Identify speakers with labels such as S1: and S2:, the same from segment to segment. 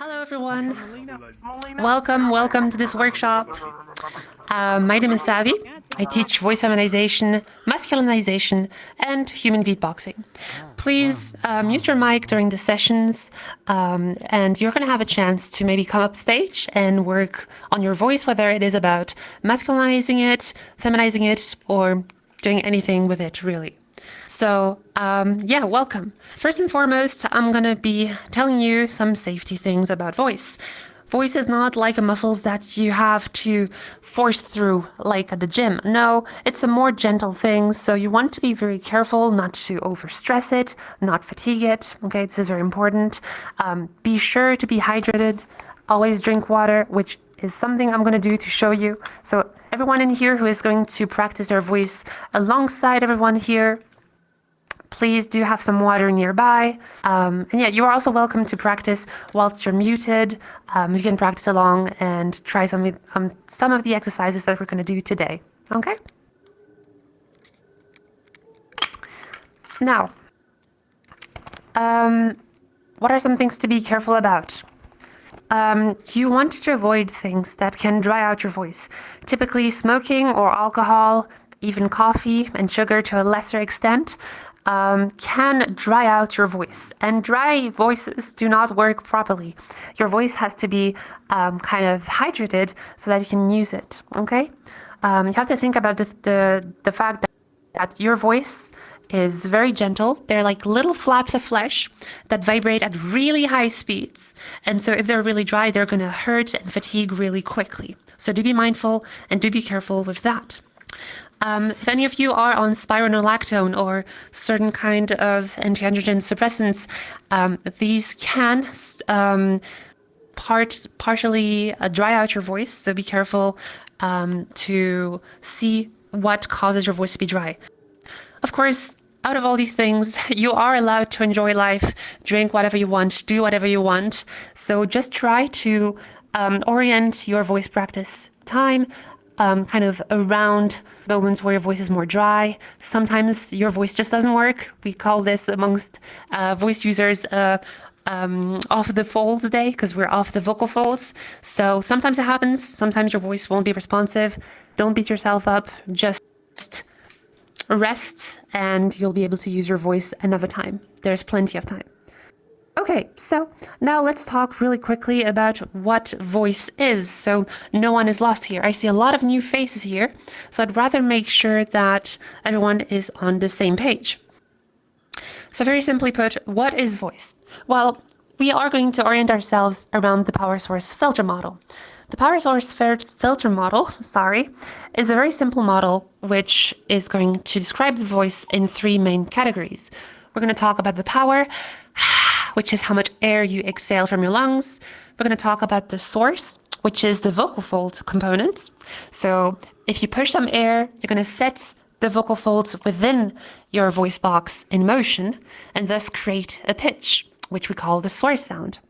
S1: Hello, everyone. Welcome to this workshop. My name is Savi. I teach voice feminization, masculinization, and human beatboxing. Please mute your mic during the sessions, and you're going to have a chance to maybe come up stage and work on your voice, whether it is about masculinizing it, feminizing it, or doing anything with it, really. So, yeah, welcome. First and foremost, I'm going to be telling you some safety things about voice. Voice is not like a muscle that you have to force through like at the gym. No, it's a more gentle thing. So you want to be very careful not to overstress it, not fatigue it. Okay, this is very important. Be sure to be hydrated. Always drink water, which is something I'm going to do to show you. So everyone in here who is going to practice their voice alongside everyone here, please do have some water nearby. And yeah, you are also welcome to practice whilst you're muted. You can practice along and try some of the exercises that we're going to do today. Okay? Now, what are some things to be careful about? You want to avoid things that can dry out your voice. Typically smoking or alcohol, even coffee and sugar to a lesser extent, can dry out your voice, and dry voices do not work properly. Your voice has to be kind of hydrated so that you can use it. Okay, you have to think about the fact that your voice is very gentle. They're like little flaps of flesh that vibrate at really high speeds, and so if they're really dry, they're going to hurt and fatigue really quickly. So do be mindful and do be careful with that. If any of you are on spironolactone or certain kind of anti-androgen suppressants, these can partially dry out your voice, so be careful to see what causes your voice to be dry. Of course, out of all these things, you are allowed to enjoy life, drink whatever you want, do whatever you want. So just try to orient your voice practice time kind of around moments where your voice is more dry. Sometimes your voice just doesn't work. We call this amongst voice users off the folds day, because we're off the vocal folds. So sometimes it happens. Sometimes your voice won't be responsive. Don't beat yourself up. Just rest and you'll be able to use your voice another time. There's plenty of time. Okay, so now let's talk really quickly about what voice is, so no one is lost here. I see a lot of new faces here, so I'd rather make sure that everyone is on the same page. So very simply put, what is voice? Well, we are going to orient ourselves around the power source filter model. The power source filter model, is a very simple model which is going to describe the voice in three main categories. We're going to talk about the power, which is how much air you exhale from your lungs. We're going to talk about the source, which is the vocal fold components. So if you push some air, you're going to set the vocal folds within your voice box in motion and thus create a pitch, which we call the source sound.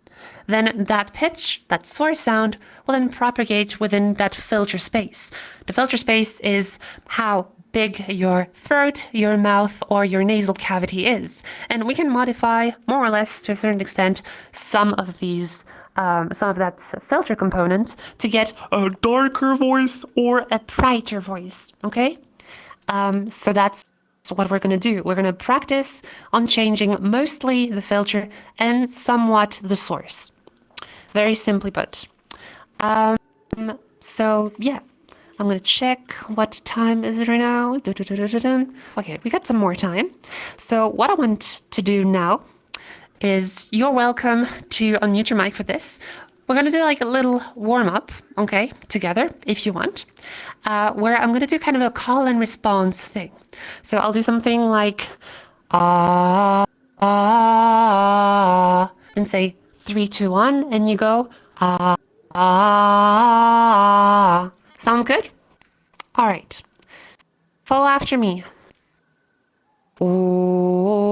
S1: Then that pitch, that source sound, will then propagate within that filter space. The filter space is how big your throat, your mouth, or your nasal cavity is. And we can modify, more or less, to a certain extent, some of that filter component to get a darker voice or a brighter voice, okay? So that's what we're going to do. We're going to practice on changing mostly the filter and somewhat the source. Very simply put. So, yeah. I'm going to check what time is it right now. Okay, we got some more time. So what I want to do now is you're welcome to unmute your mic for this. We're going to do like a little warm up, okay, together if you want, where I'm going to do kind of a call and response thing. So I'll do something like, and say 3, 2, 1, and you go, Sounds good? All right. Follow after me. Oh.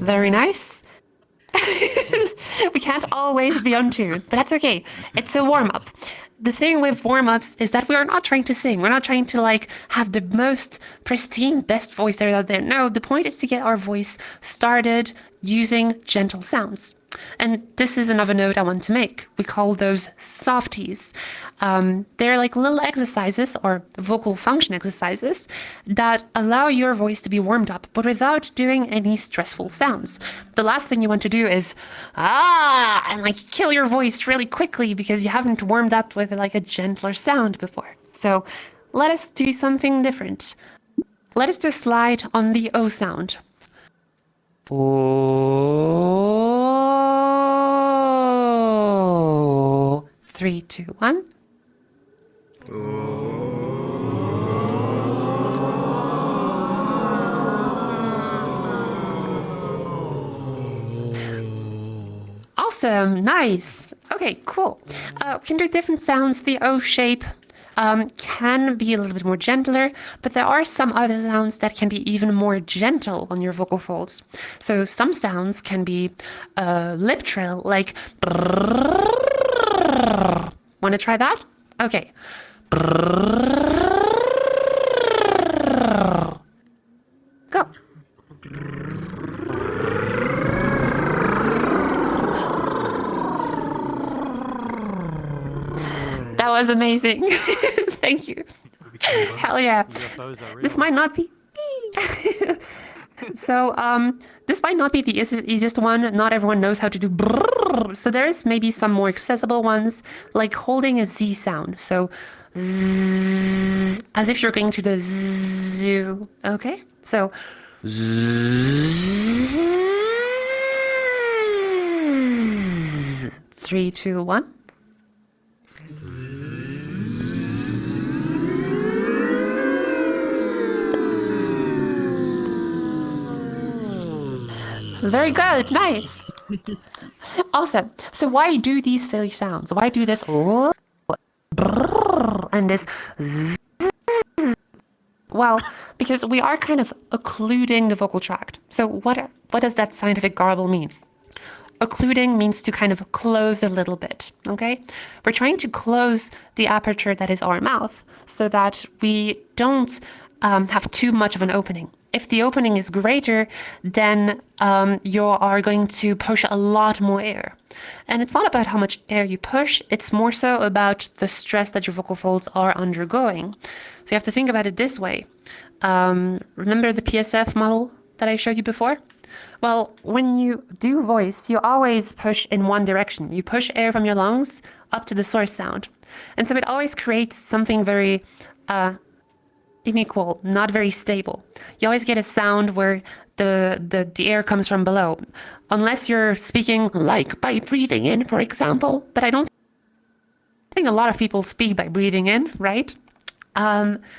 S1: Very nice. We can't always be on tune, but that's okay. It's a warm-up. the thing with warm-ups is that we are not trying to sing. We're not trying to like have the most pristine, best voice there out there. No, the point is to get our voice started using gentle sounds. And this is another note I want to make. We call those softies. They're like little exercises or vocal function exercises that allow your voice to be warmed up, but without doing any stressful sounds. The last thing you want to do is, and like kill your voice really quickly because you haven't warmed up with like a gentler sound before. So let us do something different. Let us just slide on the O sound. Oh. 3, 2, 1. Awesome, nice. Okay, cool. We can do different sounds. The O shape can be a little bit more gentler, but there are some other sounds that can be even more gentle on your vocal folds. So some sounds can be lip trill, like brrrr. Want to try that? Okay. Brrrr. Go. That was amazing. Thank you. Hell yeah. This might not be. So this might not be the easiest one. Not everyone knows how to do brrrr. So there's maybe some more accessible ones, like holding a Z sound. So zzz, as if you're going to the zoo. Okay? So zzz. 3, 2, 1. Very good, nice. Awesome. So why do these silly sounds? Why do this and this? Well, because we are kind of occluding the vocal tract. So what does that scientific garble mean? Occluding means to kind of close a little bit, okay? We're trying to close the aperture that is our mouth so that we don't have too much of an opening. If the opening is greater, then you are going to push a lot more air. And it's not about how much air you push, it's more so about the stress that your vocal folds are undergoing. So you have to think about it this way. Remember the PSF model that I showed you before? Well, when you do voice, you always push in one direction. You push air from your lungs up to the source sound. And so it always creates something very unequal, not very stable. You always get a sound where the air comes from below. Unless you're speaking like by breathing in, for example. But I think a lot of people speak by breathing in, right?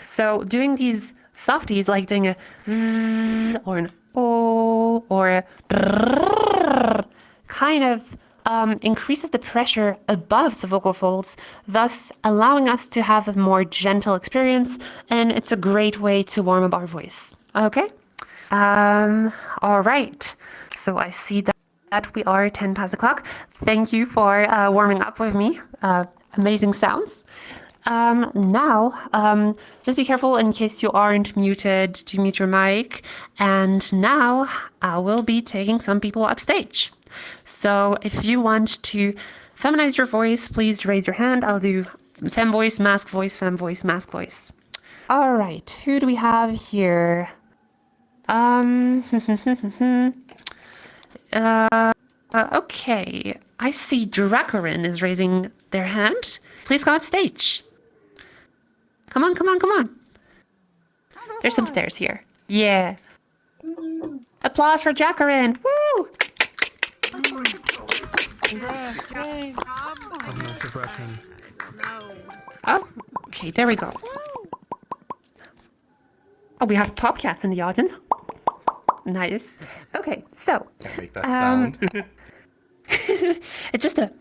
S1: So doing these softies, like doing a zzz or an o or a brrrr, kind of increases the pressure above the vocal folds, thus allowing us to have a more gentle experience, and it's a great way to warm up our voice. Okay? All right. So I see that we are 10 past the clock. Thank you for warming up with me. Amazing sounds. Now, just be careful in case you aren't muted to mute your mic. And now I will be taking some people upstage. So if you want to feminize your voice, please raise your hand. I'll do fem voice, mask voice, fem voice, mask voice. All right, who do we have here? Okay, I see Dracorin is raising their hand. Please come upstage. Come on, come on, come on. There's some stairs here. Yeah. Applause for Dracorin. Woo! Oh, okay, there we go. Oh, we have Popcats in the audience. Nice. Okay, so.
S2: Can't make that sound.
S1: It's just a.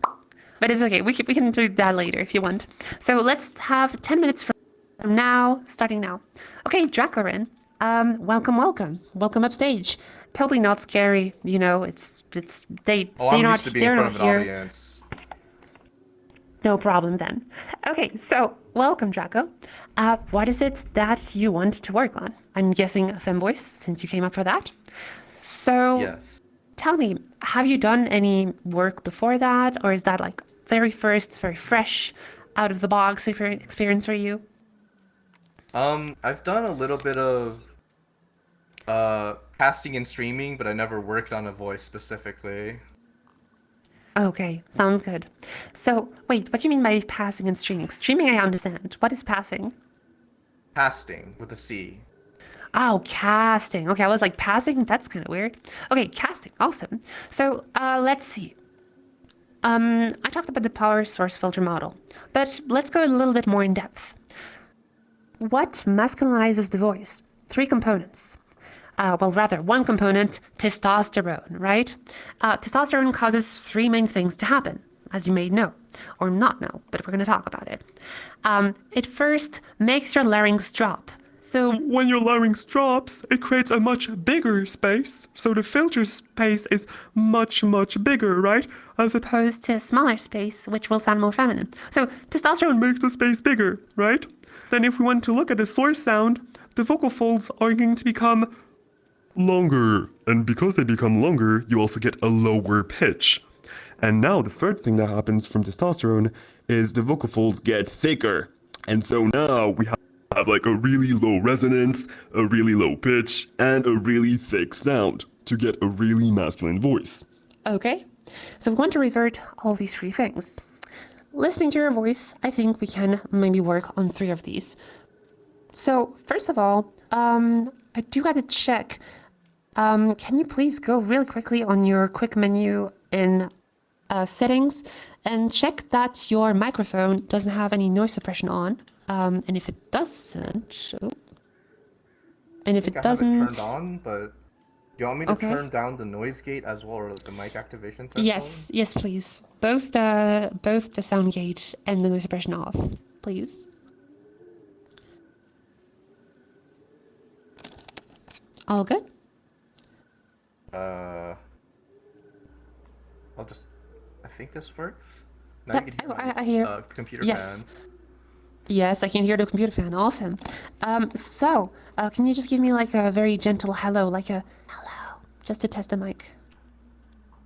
S1: But it's okay. We can do that later if you want. So let's have 10 minutes from now, starting now. Okay, Dracorin. Welcome upstage. Totally not scary, you know. It's
S2: I'm used to being in front of an audience.
S1: No problem then. Okay, so welcome, Draco. What is it that you want to work on? I'm guessing a fem voice, since you came up for that. So
S2: Yes.
S1: tell me, have you done any work before that, or is that like very first, very fresh, out of the box experience for you?
S2: I've done a little bit of casting and streaming, but I never worked on a voice specifically.
S1: Okay, sounds good. So, wait, what do you mean by passing and streaming? Streaming, I understand. What is passing?
S2: Casting with a C.
S1: Oh, casting. Okay, I was like, passing? That's kind of weird. Okay, casting. Awesome. So, let's see. I talked about the power source filter model, but let's go a little bit more in depth. What masculinizes the voice? Three components. Well, rather, one component, testosterone, right? Testosterone causes three main things to happen, as you may know, or not know, but we're going to talk about it. It first makes your larynx drop. So when your larynx drops, it creates a much bigger space. So the filter space is much, much bigger, right? As opposed to a smaller space, which will sound more feminine. So testosterone makes the space bigger, right? Then if we want to look at the source sound, the vocal folds are going to become longer. And because they become longer, you also get a lower pitch. And now the third thing that happens from testosterone is the vocal folds get thicker. And so now we have like a really low resonance, a really low pitch, and a really thick sound to get a really masculine voice. Okay, so we want to revert all these three things. Listening to your voice, I think we can maybe work on three of these. So first of all, I do got to check. Can you please go really quickly on your quick menu in settings and check that your microphone doesn't have any noise suppression on? And if it doesn't, and if it doesn't,
S2: I have it turned on, but do you want me to
S1: okay.
S2: turn down the noise gate as well, or the mic activation threshold?
S1: Yes, please. Both the sound gate and the noise suppression off, please. All good?
S2: I'll just. I think this works. Now
S1: That,
S2: you can hear
S1: I hear.
S2: computer
S1: Yes.
S2: fan.
S1: Yes, I can hear the computer fan. Awesome. So, can you just give me like a very gentle hello, like a hello, just to test the mic?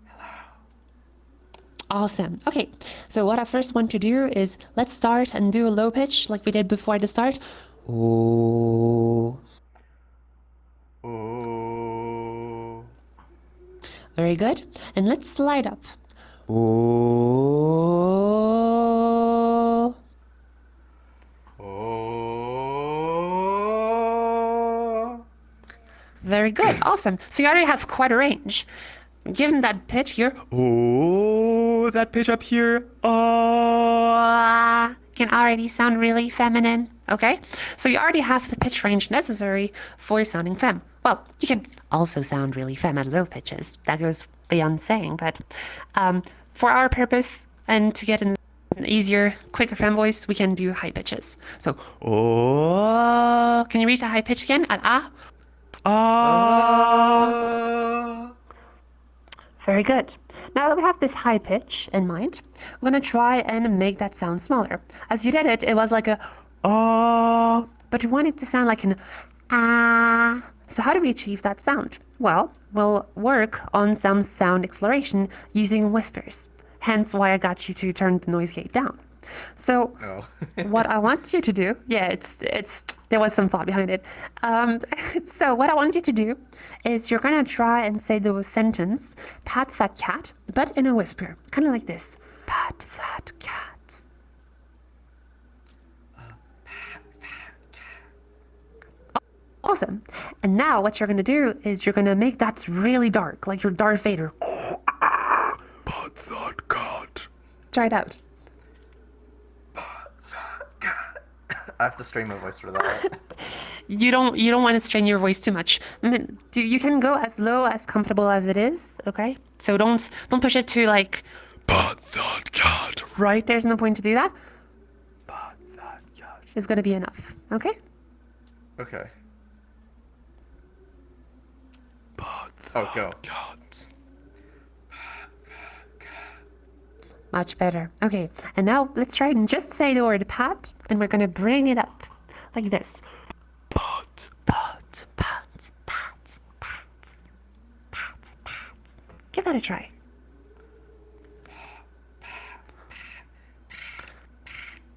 S2: Hello.
S1: Awesome. Okay, so what I first want to do is let's start and do a low pitch like we did before the start. Oh.
S2: Oh.
S1: Very good. And let's slide up. Oh.
S2: Oh.
S1: Very good. Awesome. So you already have quite a range. Given that pitch here, oh, that pitch up here, oh, can already sound really feminine. Okay? So you already have the pitch range necessary for sounding femme. Well, you can also sound really femme at low pitches. That goes beyond saying, but for our purpose and to get an easier, quicker femme voice, we can do high pitches. So, oh, can you reach a high pitch again at ah? Ah. Very good. Now that we have this high pitch in mind, we're going to try and make that sound smaller. As you did it, it was like a ah, but we want it to sound like an ah. So how do we achieve that sound? Well, we'll work on some sound exploration using whispers. Hence why I got you to turn the noise gate down. So what I want you to do, there was some thought behind it. So what I want you to do is you're gonna try and say the sentence, pat that cat, but in a whisper, kind of like this, pat that cat. Awesome. And now what you're gonna do is you're gonna make that really dark, like your Darth Vader. Pat that cat. Try it out.
S2: I have to strain my voice for that.
S1: You don't want to strain your voice too much. I mean, you can go as low as comfortable as it is, okay? So don't push it to like pat that cat. Right? There's no point to do that. Pat that cat is gonna be enough, okay?
S2: Okay.
S1: Pat
S2: that
S1: go. Cat. Much better. Okay, and now let's try and just say the word pat, and we're gonna bring it up like this. Pat, pat, pat, pat, pat, pat, pat. Give that a try.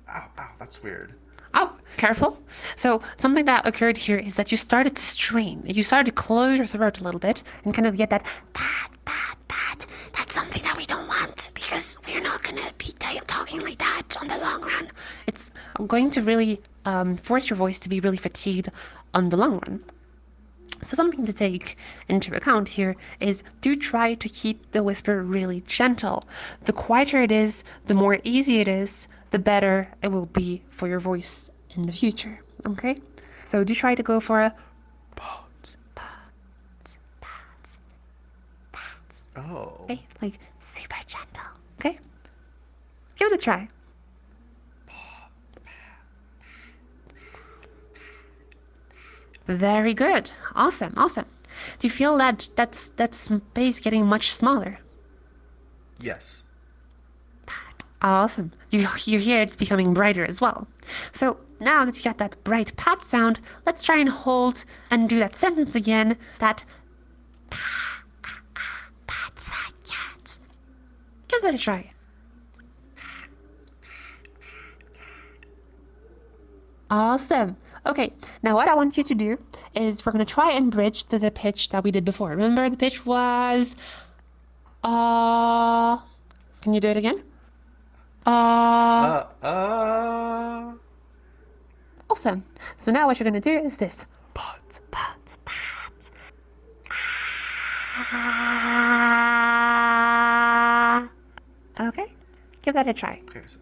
S2: Ow, ow, that's weird.
S1: Oh, careful. So something that occurred here is that you started to strain. You started to close your throat a little bit and kind of get that pat, pat, pat. That's something that we don't want because we're not going to be talking like that on the long run. It's going to really force your voice to be really fatigued on the long run. So something to take into account here is do try to keep the whisper really gentle. The quieter it is, the more easy it is, the better it will be for your voice in the future. Okay? So do try to go for a pat, pat, pat, pat.
S2: Oh.
S1: Okay? Like super gentle. Okay? Give it a try. Very good. Awesome, awesome. Do you feel that space getting much smaller?
S2: Yes.
S1: Awesome. You hear it's becoming brighter as well. So now that you got that bright pat sound, let's try and hold and do that sentence again. That pat fat cat. Give that a try. Awesome. Okay, now what I want you to do is we're going to try and bridge to the pitch that we did before. Remember the pitch was... Can you do it again? Awesome. So now what you're going to do is this. Pat, pat, pat. Okay, give that a try.
S2: Okay, so...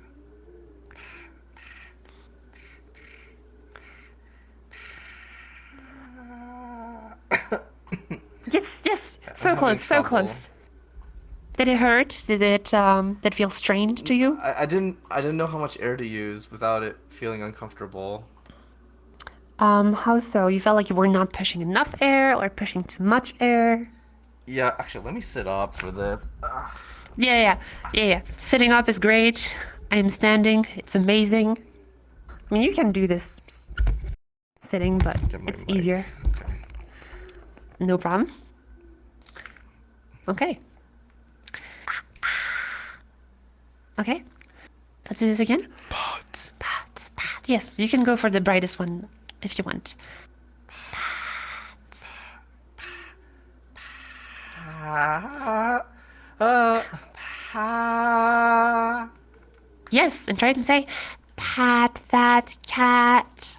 S1: Yes, yes. So
S2: I'm having
S1: close, so
S2: trouble.
S1: close. Did it hurt? Did it feel strained to you?
S2: I didn't know how much air to use without it feeling uncomfortable.
S1: How so? You felt like you were not pushing enough air or pushing too much air?
S2: Yeah, actually, let me sit up for this.
S1: Yeah. Sitting up is great. I am standing. It's amazing. I mean, you can do this sitting, but
S2: Get my
S1: it's
S2: mic.
S1: easier.
S2: Okay.
S1: No problem. Okay. Okay. Let's do this again. Pat, pat, pat. Yes, you can go for the brightest one if you want. Yes, and try and say, pat, fat, cat.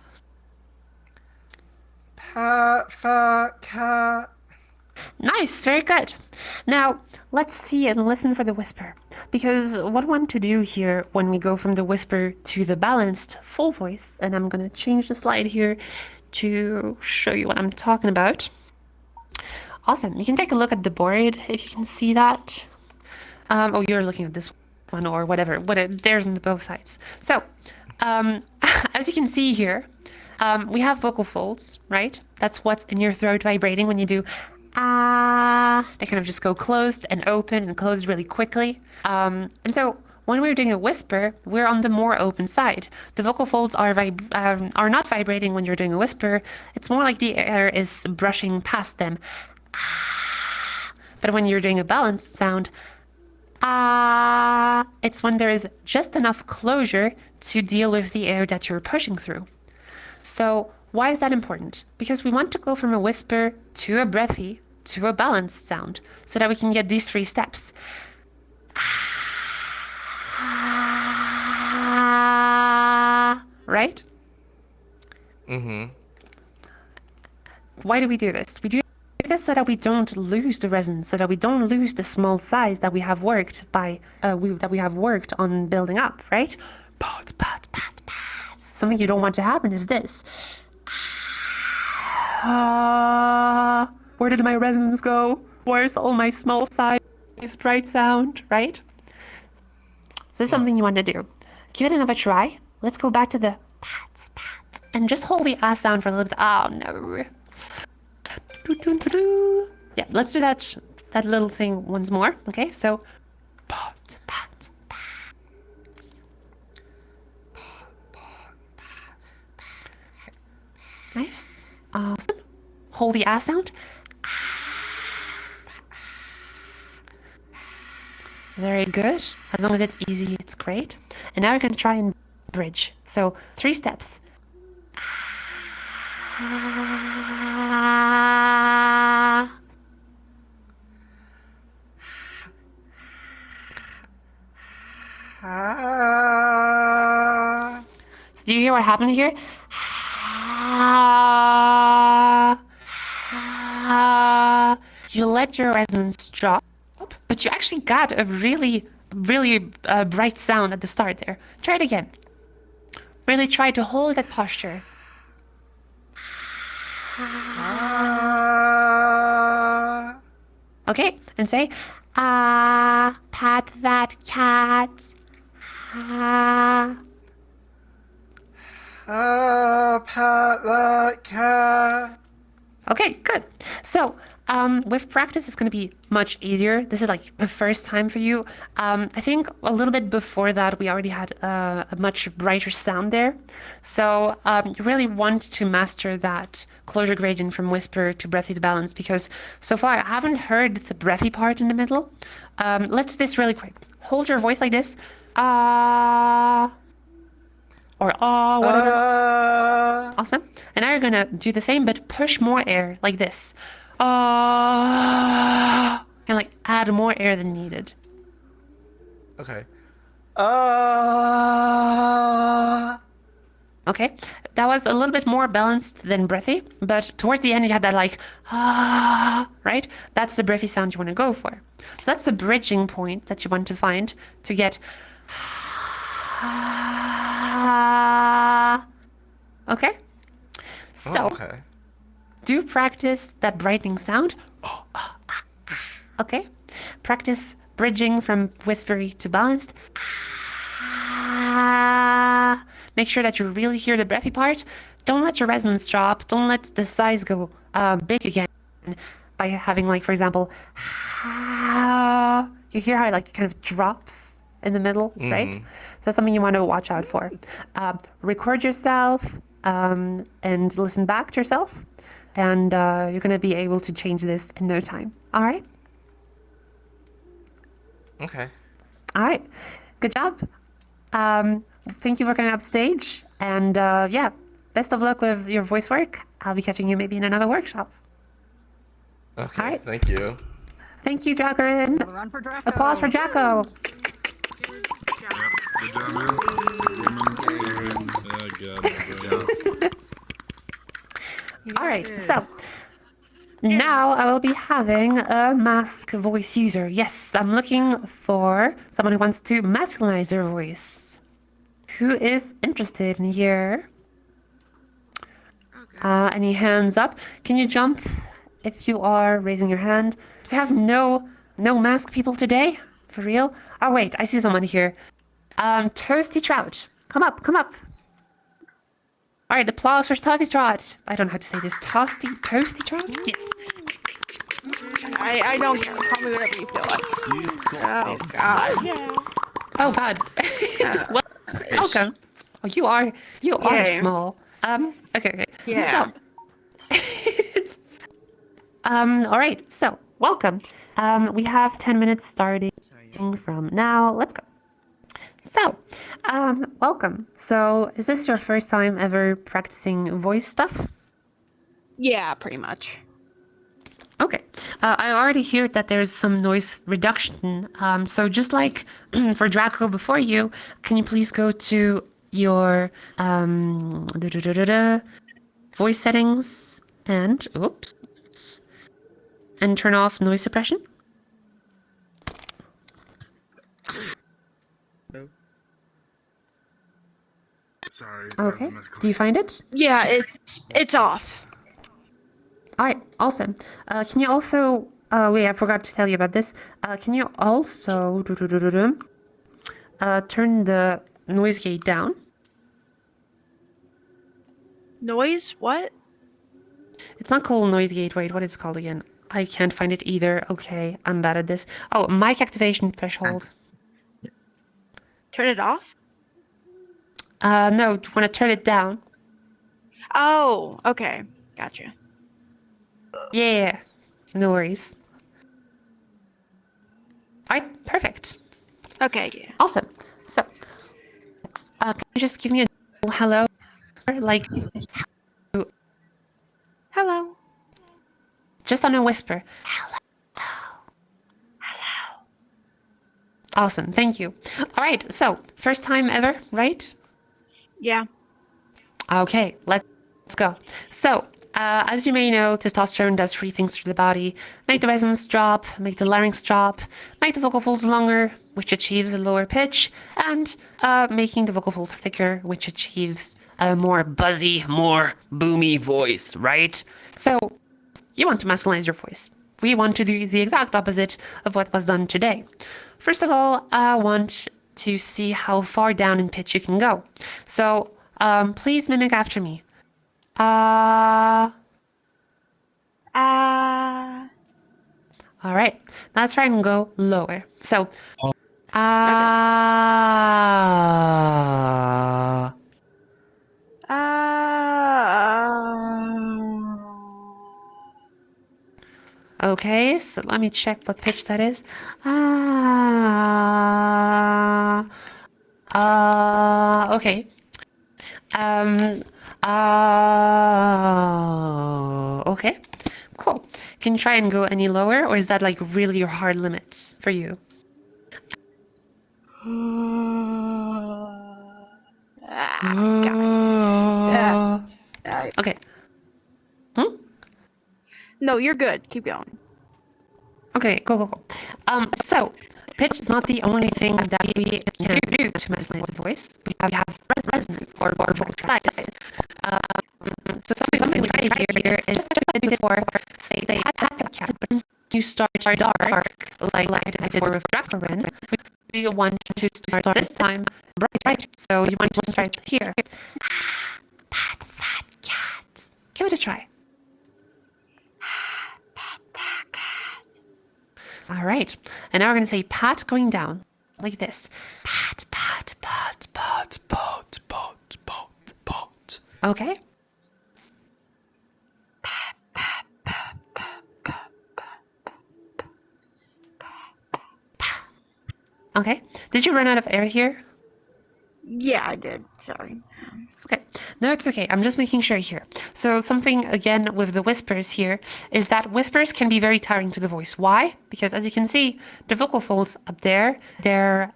S2: Pat, fat cat.
S1: Nice, very good. Now, let's see and listen for the whisper. Because what I want to do here when we go from the whisper to the balanced full voice, and I'm going to change the slide here to show you what I'm talking about. Awesome. You can take a look at the board if you can see that. Oh, you're looking at this one or whatever. There's on both sides. So, as you can see here, we have vocal folds, right? That's what's in your throat vibrating when you do ah. They kind of just go closed and open and closed really quickly. And so when we're doing a whisper, we're on the more open side. The vocal folds are not vibrating when you're doing a whisper. It's more like the air is brushing past them. But when you're doing a balanced sound, it's when there is just enough closure to deal with the air that you're pushing through. So why is that important? Because we want to go from a whisper to a breathy to a balanced sound so that we can get these 3 steps. Right?
S2: Mm-hmm.
S1: Why do we do this? We do this so that we don't lose the resonance, so that we don't lose the small size that we have worked on building up, right? Pat, pat, pat, pat. Something you don't want to happen is this. Where did my resonance go? Where's all my small size, bright sound, right? So this is something you want to do. Give it another try. Let's go back to the pats, pats, and just hold the ah sound for a little bit. Oh no. Yeah, let's do that little thing once more. Okay, so pat, pat, pat. Nice. Awesome. Hold the ah sound. Very good. As long as it's easy, it's great. And now we're going to try and bridge. So 3 steps. So do you hear what happened here? You let your resonance drop, but you actually got a really, really bright sound at the start there. Try it again. Really try to hold that posture. Okay, and say, ah, pat that cat. Ah.
S2: Pat that cat.
S1: Okay, good. So, with practice, it's going to be much easier. This is like the first time for you. I think a little bit before that, we already had a much brighter sound there. So, you really want to master that closure gradient from whisper to breathy to balance, because so far I haven't heard the breathy part in the middle. Let's do this really quick. Hold your voice like this. Ah. Or ah, whatever. Awesome. And now you're gonna do the same, but push more air like this. Ah, and like add more air than needed.
S2: Okay.
S1: Okay, that was a little bit more balanced than breathy, but towards the end you had that like ah, right? That's the breathy sound you want to go for. So that's a bridging point that you want to find to get. Okay. So,
S2: okay.
S1: do practice that brightening sound. Okay. Practice bridging from whispery to balanced. Make sure that you really hear the breathy part. Don't let your resonance drop. Don't let the size go big again by having, like, for example, you hear how it like kind of drops in the middle, right? So that's something you want to watch out for. Record yourself and listen back to yourself, and you're going to be able to change this in no time. All right?
S2: Okay.
S1: All right. Good job. Thank you for coming up stage, and yeah, best of luck with your voice work. I'll be catching you maybe in another workshop.
S2: Okay.
S1: All right.
S2: Thank you.
S1: Thank you, Dracorin.
S3: Another run for Draco.
S1: Applause for Jacko.
S4: Good job, man. Good
S1: All right, so now I will be having a mask voice user. Yes, I'm looking for someone who wants to masculinize their voice. Who is interested in here? Any hands up? Can you jump if you are raising your hand? We have no mask people today? For real? Oh wait, I see someone here. Toasty Trout. Come up, come up. All right, applause for Toasty Trout. I don't know how to say this. Toasty Trout? Yes.
S3: I don't care. Call me whatever you feel like. Oh God. Yeah.
S1: Oh God. Well, welcome. Oh, you are
S3: Yay.
S1: small. Okay.
S3: Yeah.
S1: So, all right. So, welcome. We have 10 minutes starting from now. Let's go. So, welcome. So, is this your first time ever practicing voice stuff?
S3: Yeah, pretty much.
S1: Okay. I already hear that there's some noise reduction. So just like for Draco before you, can you please go to your voice settings and turn off noise suppression?
S4: Sorry.
S1: Okay. Do you find it?
S3: Yeah, it's off.
S1: All right, awesome. Can you also? Wait, I forgot to tell you about this. Can you also turn the noise gate down?
S3: Noise? What?
S1: It's not called noise gate. Wait, what is it called again? I can't find it either. Okay, I'm bad at this. Oh, mic activation threshold.
S3: Turn it off?
S1: No, do you want to turn it down?
S3: Oh, okay. Gotcha.
S1: Yeah, no worries. All right, perfect.
S3: Okay, yeah.
S1: Awesome. So, can you just give me a hello? Like,
S3: Hello.
S1: just on a whisper. Awesome, thank you. All right, so first time ever, right?
S3: Yeah.
S1: Okay, let's go. So, as you may know, testosterone does three things to the body: make the resonance drop, make the larynx drop, make the vocal folds longer, which achieves a lower pitch, and making the vocal folds thicker, which achieves a more buzzy, more boomy voice, right? So, you want to masculinize your voice. We want to do the exact opposite of what was done today. First of all, I want to see how far down in pitch you can go. So please mimic after me. All right. Let's try and go lower. So ah. Okay, so let me check what pitch that is. Okay. Um, okay. Cool. Can you try and go any lower, or is that like really your hard limit for you? Okay. Hmm?
S3: No, you're good. Keep going.
S1: Okay, cool. So pitch is not the only thing that we can do to masculinize the voice. We have resonance or vocal size. So something we try here is just a bit before, say, pat the cat, but then you start dark, like I did with Dracorin. We want to start this time bright. So you want to start here. Pat that cat. Give it a try. All right. And now we're going to say pat going down, like this. Pat, pat, pat, pat, pat, pat, pat, pat. Okay? Okay. Did you run out of air here?
S3: Yeah, I did. Sorry.
S1: Okay. No, it's okay. I'm just making sure here. So something, again, with the whispers here, is that whispers can be very tiring to the voice. Why? Because as you can see, the vocal folds up there, they're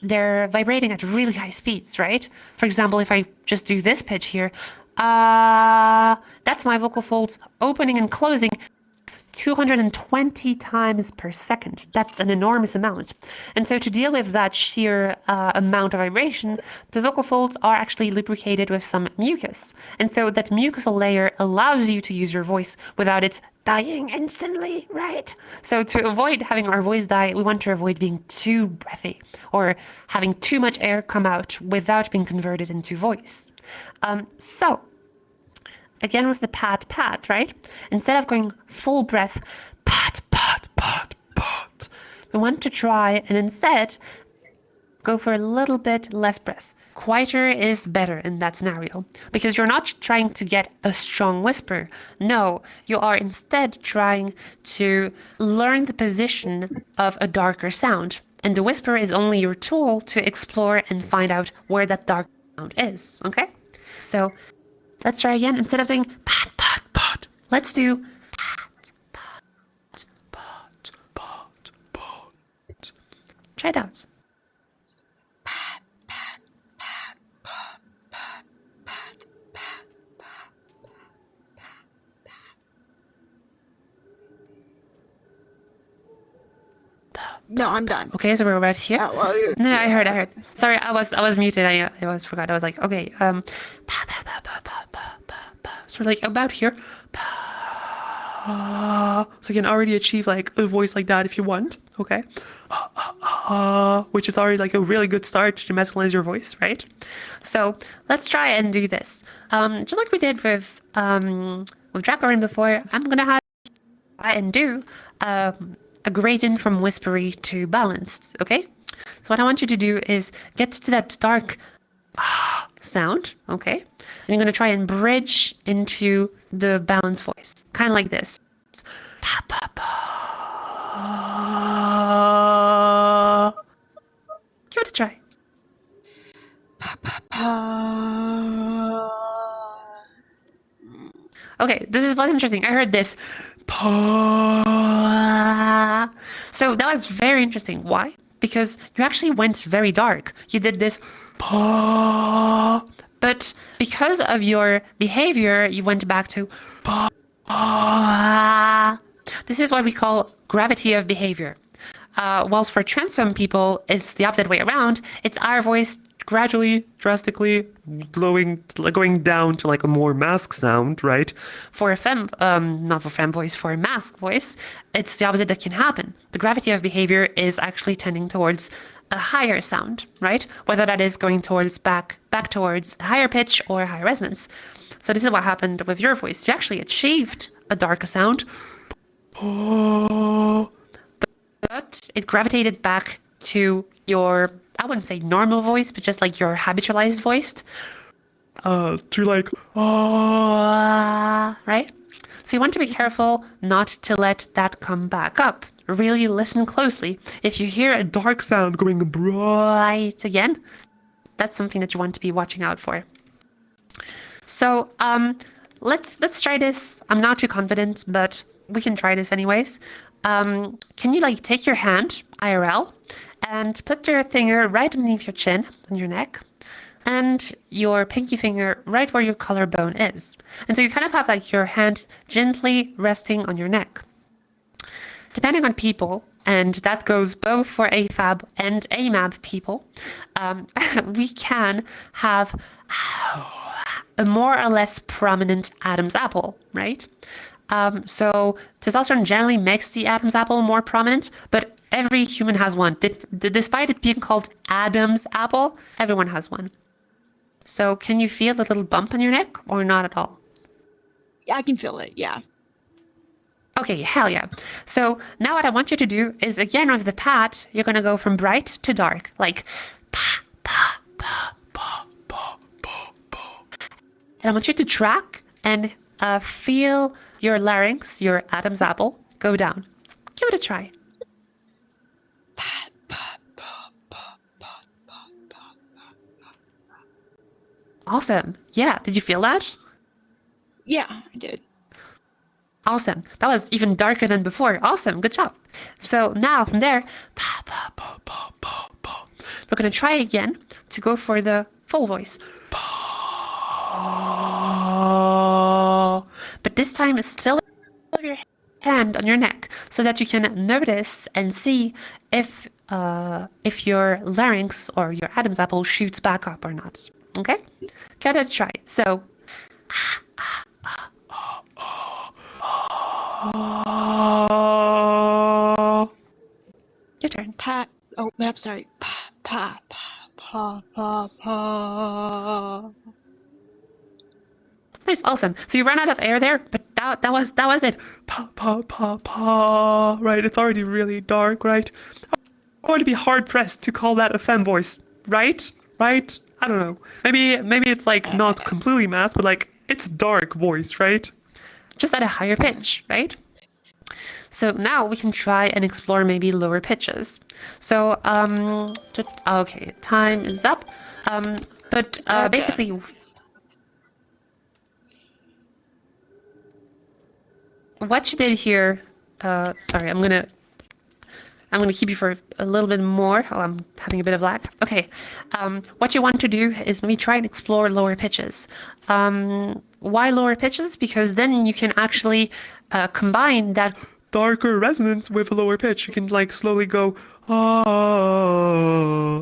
S1: vibrating at really high speeds, right? For example, if I just do this pitch here, that's my vocal folds opening and closing 220 times per second. That's an enormous amount. And so to deal with that sheer amount of vibration, the vocal folds are actually lubricated with some mucus. And so that mucosal layer allows you to use your voice without it dying instantly, right? So to avoid having our voice die, we want to avoid being too breathy or having too much air come out without being converted into voice. So again with the pat, right? Instead of going full breath, pat, pat, pat, pat, we want to try and instead go for a little bit less breath. Quieter is better in that scenario because you're not trying to get a strong whisper. No, you are instead trying to learn the position of a darker sound. And the whisper is only your tool to explore and find out where that dark sound is, okay? So let's try again. Instead of doing pat, pat, pat, let's do pat, pat, pat, pat, pat. Try it out.
S3: No, I'm done.
S1: Okay, so we're about here.
S3: Oh, well, you're,
S1: No, I heard. Sorry, I was muted. I always forgot. I was like, okay, pa, pa, pa, pa, pa, pa, pa, pa. So like about here. Pa. So you can already achieve like a voice like that if you want. Okay. Which is already like a really good start to masculinize your voice, right? So let's try and do this. Just like we did with Dracorin before, I'm gonna have try and do a gradient from whispery to balanced, okay? So what I want you to do is get to that dark sound, okay? And you're going to try and bridge into the balanced voice, kind of like this. Pa, pa, pa. Give it a try. Okay, this was interesting. I heard this. Pa. So that was very interesting. Why? Because you actually went very dark. You did this. Pa. But because of your behavior, you went back to pa. This is what we call gravity of behavior. While for transfem people, it's the opposite way around. It's our voice gradually, drastically going down to like a more mask sound, right? For a not for fem voice, for a mask voice, it's the opposite that can happen. The gravity of behavior is actually tending towards a higher sound, right? Whether that is going towards back towards higher pitch or higher resonance. So this is what happened with your voice. You actually achieved a darker sound, but it gravitated back to your, I wouldn't say normal voice, but just like your habitualized voice. To like, right? So you want to be careful not to let that come back up. Really listen closely. If you hear a dark sound going bright again, that's something that you want to be watching out for. So let's try this. I'm not too confident, but we can try this anyways. Can you like take your hand, IRL, and put your finger right underneath your chin on your neck, and your pinky finger right where your collarbone is. And so you kind of have like your hand gently resting on your neck. Depending on people, and that goes both for AFAB and AMAB people, we can have a more or less prominent Adam's apple, right? So testosterone generally makes the Adam's apple more prominent, but every human has one. Despite it being called Adam's apple, everyone has one. So can you feel a little bump on your neck or not at all?
S3: Yeah, I can feel it, yeah.
S1: Okay, hell yeah. So now what I want you to do is, again, with the pat, you're going to go from bright to dark, like pa, pa, pa, pa, pa, pa, pa. And I want you to track and feel your larynx, your Adam's apple, go down. Give it a try. Awesome. Yeah, did you feel that?
S3: Yeah, I did.
S1: Awesome. That was even darker than before. Awesome. Good job. So now from there, pa, pa, pa, pa, pa, pa. We're going to try again to go for the full voice. Pa. But this time it's still your hand on your neck so that you can notice and see if your larynx or your Adam's apple shoots back up or not. Okay? Give it a try. So your turn.
S3: Pa. Oh, I'm sorry. Pa, pa, pa, pa, pa, pa.
S1: Nice, awesome. So you ran out of air there, but that was it. Pa pa pa pa. Right, it's already really dark, right? I'm going to be hard pressed to call that a femme voice, right? Right? I don't know. Maybe it's like not completely masked, but like it's dark voice, right? Just at a higher pitch, right? So now we can try and explore maybe lower pitches. So okay, time is up. But basically, what you did here. Sorry, I'm gonna keep you for a little bit more. Oh, I'm having a bit of lag. Okay. What you want to do is maybe try and explore lower pitches. Why lower pitches? Because then you can actually combine that darker resonance with a lower pitch. You can like slowly go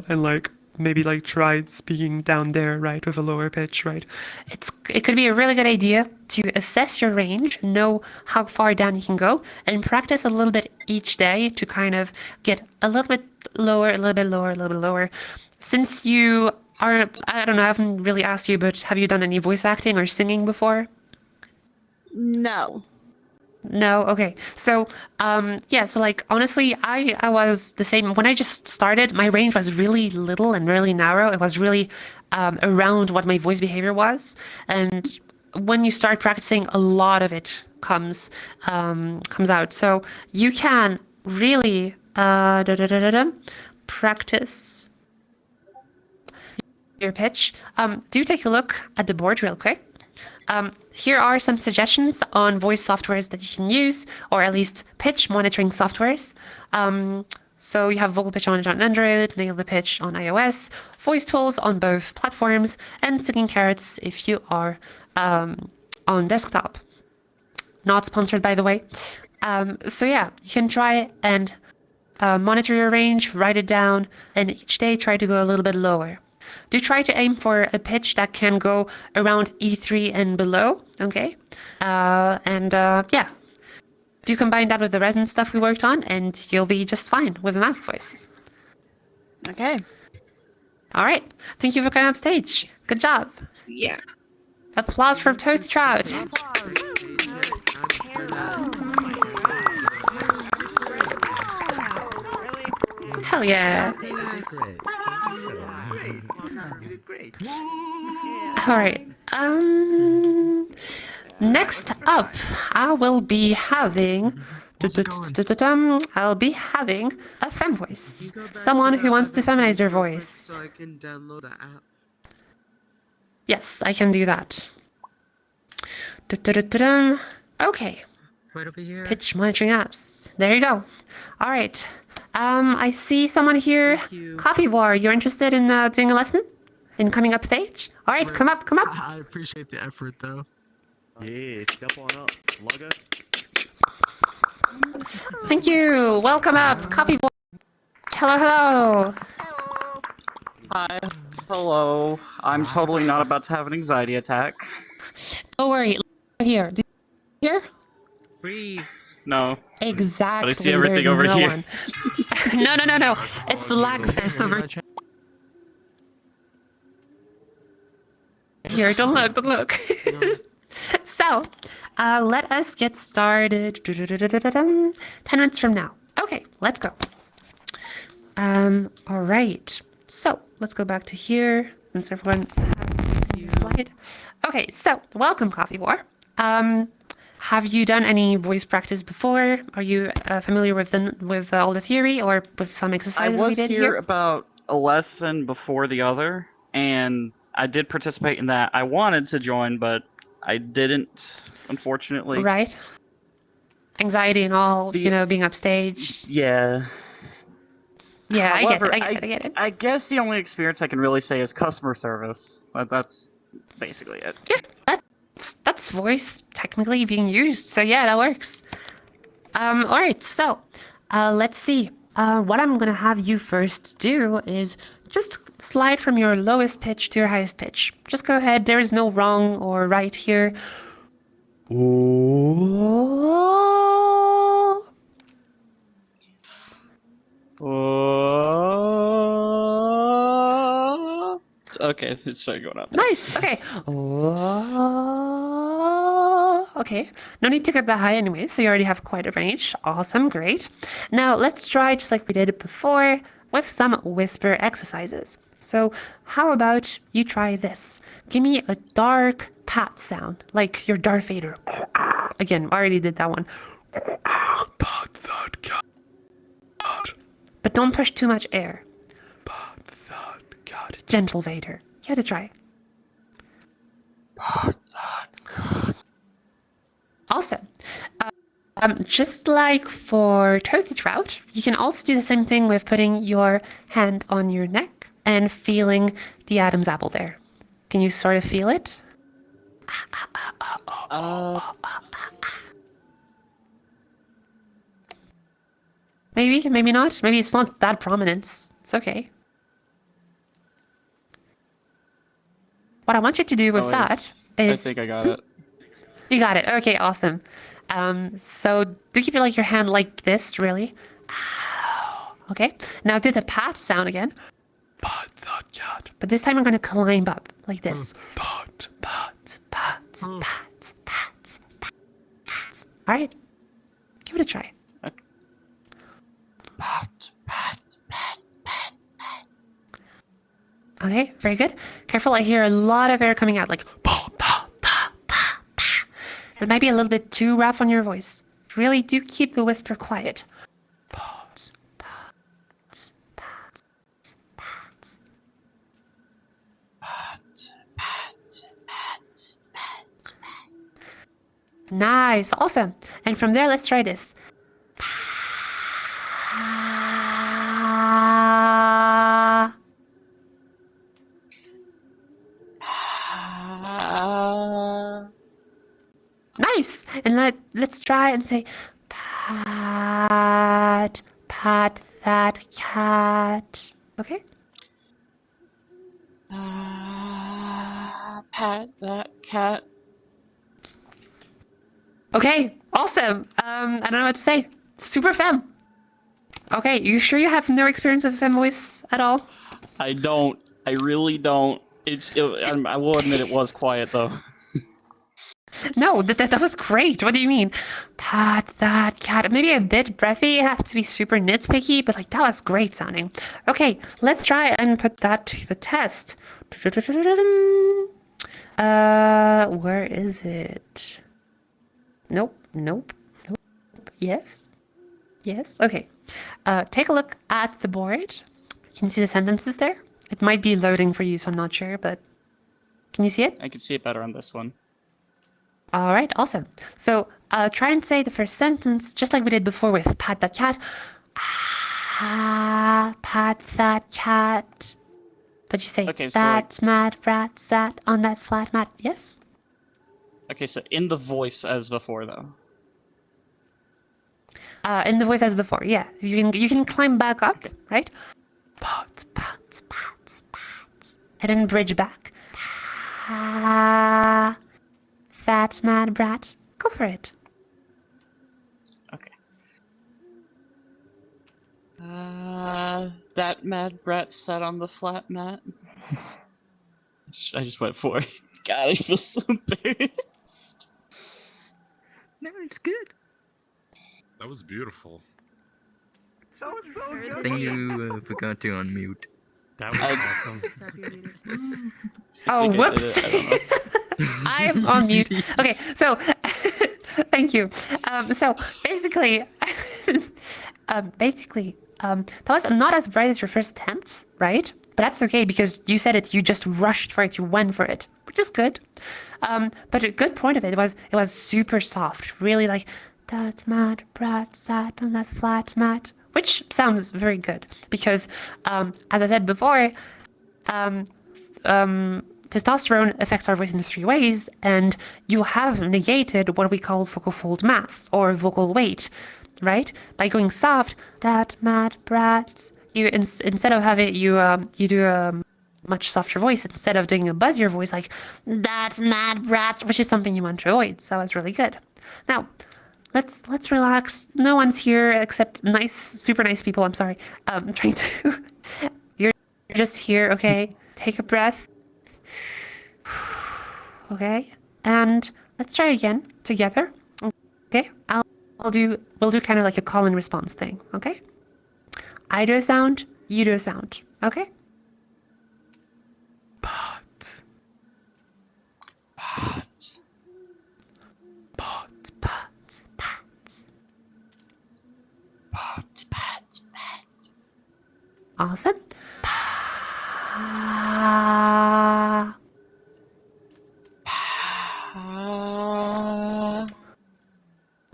S1: and like maybe like try speaking down there, right, with a lower pitch, right? It could be a really good idea to assess your range, know how far down you can go, and practice a little bit each day to kind of get a little bit lower, a little bit lower, a little bit lower. Since you are, I don't know, I haven't really asked you, but have you done any voice acting or singing before?
S3: No.
S1: No, okay. So, yeah, so like honestly, I was the same when I just started. My range was really little and really narrow. It was really around what my voice behavior was, and when you start practicing, a lot of it comes out. So you can really practice your pitch. Do take a look at the board real quick. Here are some suggestions on voice softwares that you can use, or at least pitch monitoring softwares. So you have Vocal Pitch Monitor on Android, Nail the Pitch on iOS, voice tools on both platforms, and Singing Carrots if you are on desktop. Not sponsored, by the way. So yeah, you can try and monitor your range, write it down, and each day try to go a little bit lower. Do try to aim for a pitch that can go around E3 and below, okay? Yeah, do combine that with the resonance stuff we worked on, and you'll be just fine with a mask voice.
S3: Okay.
S1: All right, thank you for coming up stage. Good job.
S3: Yeah.
S1: Applause from Toast Trout. Hell yeah. All right. Next up, I will be having. I'll be having a fem voice. Someone who wants to feminize their voice.
S4: So I can download the app.
S1: Yes, I can do that. Okay.
S4: Right over here.
S1: Pitch monitoring apps. There you go. All right. I see someone here.
S4: Thank you.
S1: Coffee War, you're interested in doing a lesson? In coming up stage? All right, come up, come up.
S4: I appreciate the effort, though.
S5: Yeah, step on up, slugger.
S1: Thank you. Welcome up, Coffee Boy. Hello, hello.
S6: Hi. Hello. I'm totally not about to have an anxiety attack.
S1: Don't worry. Here. Do you hear?
S4: Breathe.
S6: No.
S1: Exactly.
S6: But I see everything
S1: There's
S6: over
S1: no
S6: here.
S1: one. No. It's Lagfest over here. Don't look. So, let us get started. 10 minutes from now. Okay, let's go. All right. So, let's go back to here. Since everyone has the slide. Okay, so, welcome, Coffee War. Have you done any voice practice before? Are you familiar with all the theory or with some
S6: I
S1: exercises
S6: was
S1: we did
S6: here about a lesson before the other, and I did participate in that. I wanted to join, but I didn't, unfortunately.
S1: Right. Anxiety and all, being upstage.
S6: Yeah.
S1: Yeah,
S6: However,
S1: I get it.
S6: I guess the only experience I can really say is customer service. That's basically it.
S1: Yeah, that's voice technically being used. So yeah, that works. All right, so let's see. What I'm gonna have you first do is just slide from your lowest pitch to your highest pitch. Just go ahead. There is no wrong or right here.
S6: Okay, it's starting going up.
S1: Nice. Okay. Okay. No need to get that high anyway, so you already have quite a range. Awesome. Great. Now let's try just like we did before with some whisper exercises. So how about you try this? Give me a dark pat sound, like your Darth Vader. Again, I already did that one. But don't push too much air. Gentle Vader. You had to try. Also, just like for Toasty Trout, you can also do the same thing with putting your hand on your neck and feeling the Adam's apple there. Can you sort of feel it? Maybe, maybe not. Maybe it's not that prominent. It's okay. What I want you to do with that is...
S6: I think I got it.
S1: You got it. Okay, awesome. So do keep your hand like this, really. Okay. Now do the pat sound again. But this time I'm going to climb up like this. Pat. All right. it a try. Okay, very good. Careful, I hear a lot of air coming out, like pa, pa, pa, pa, pa. It might be a little bit too rough on your voice. Really do keep the whisper quiet. Pats, pats, pats, pats. Nice, awesome. And from there, let's try this. Nice. And let's try and say pat, pat that cat. Okay?
S6: Pat that cat.
S1: Okay, awesome. I don't know what to say. Super femme. Okay, you sure you have no experience with femme voice at all?
S6: I don't. I really don't. I will admit it was quiet though.
S1: No, that was great. What do you mean? Pat that cat. Maybe a bit breathy. It has to be super nitpicky, but like that was great sounding. Okay, let's try and put that to the test. Where is it? Nope, nope, nope. Yes, yes. Okay. Take a look at the board. Can you see the sentences there? It might be loading for you, so I'm not sure, but can you see it?
S6: I can see it better on this one.
S1: All right, awesome. So try and say the first sentence just like we did before with pat that cat. Ah, pat that cat. But you say
S6: Okay, so,
S1: that mad brat sat on that flat mat. Yes?
S6: Okay, so in the voice as before though.
S1: In the voice as before, yeah. You can climb back up, right? Pats, pats, pats, pats. And then bridge back. Ah, that mad brat. Go for it.
S6: Okay. That mad brat sat on the flat mat. I just went for it. God, I feel so embarrassed.
S4: No, it's good.
S7: That was beautiful.
S8: That was so
S9: I
S8: good.
S9: think you forgot to unmute.
S5: That was awesome.
S1: Oh,
S6: think I did
S1: whoops.
S6: it, I don't know.
S1: I'm on mute. Okay, so thank you. So basically, that was not as bright as your first attempts, right? But that's okay because you said it. You just rushed for it. You went for it, which is good. But a good point of it was super soft. Really like that mad brat sat on that flat mat, which sounds very good because, as I said before, testosterone affects our voice in 3 ways, and you have negated what we call vocal fold mass or vocal weight, right? By going soft, that mad brat, you instead of having you do a much softer voice instead of doing a buzzier voice like that mad brat, which is something you want to avoid. So that was really good. Now, let's relax. No one's here except nice, super nice people. I'm sorry. I'm trying to. You're just here, okay? Take a breath. Okay, and let's try again together. Okay, we'll do kind of like a call and response thing. Okay, I do a sound, you do a sound. Okay. Pot.
S6: Pot.
S1: Pot. Pot. Pot.
S6: Pot. Pot. Pot.
S1: Awesome.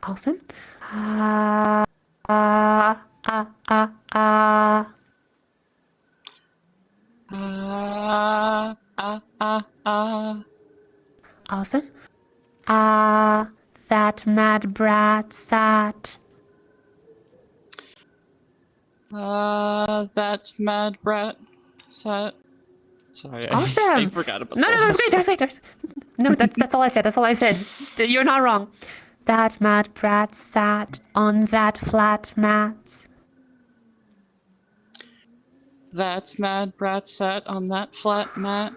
S1: Awesome. Awesome. That mad brat sat.
S6: That mad brat sat. Sorry,
S1: Awesome.
S6: I forgot about
S1: No,
S6: that.
S1: that's great. That's great. No, that's all I said. That's all I said. You're not wrong. That mad brat sat on that flat mat.
S6: That mad brat sat on that flat mat.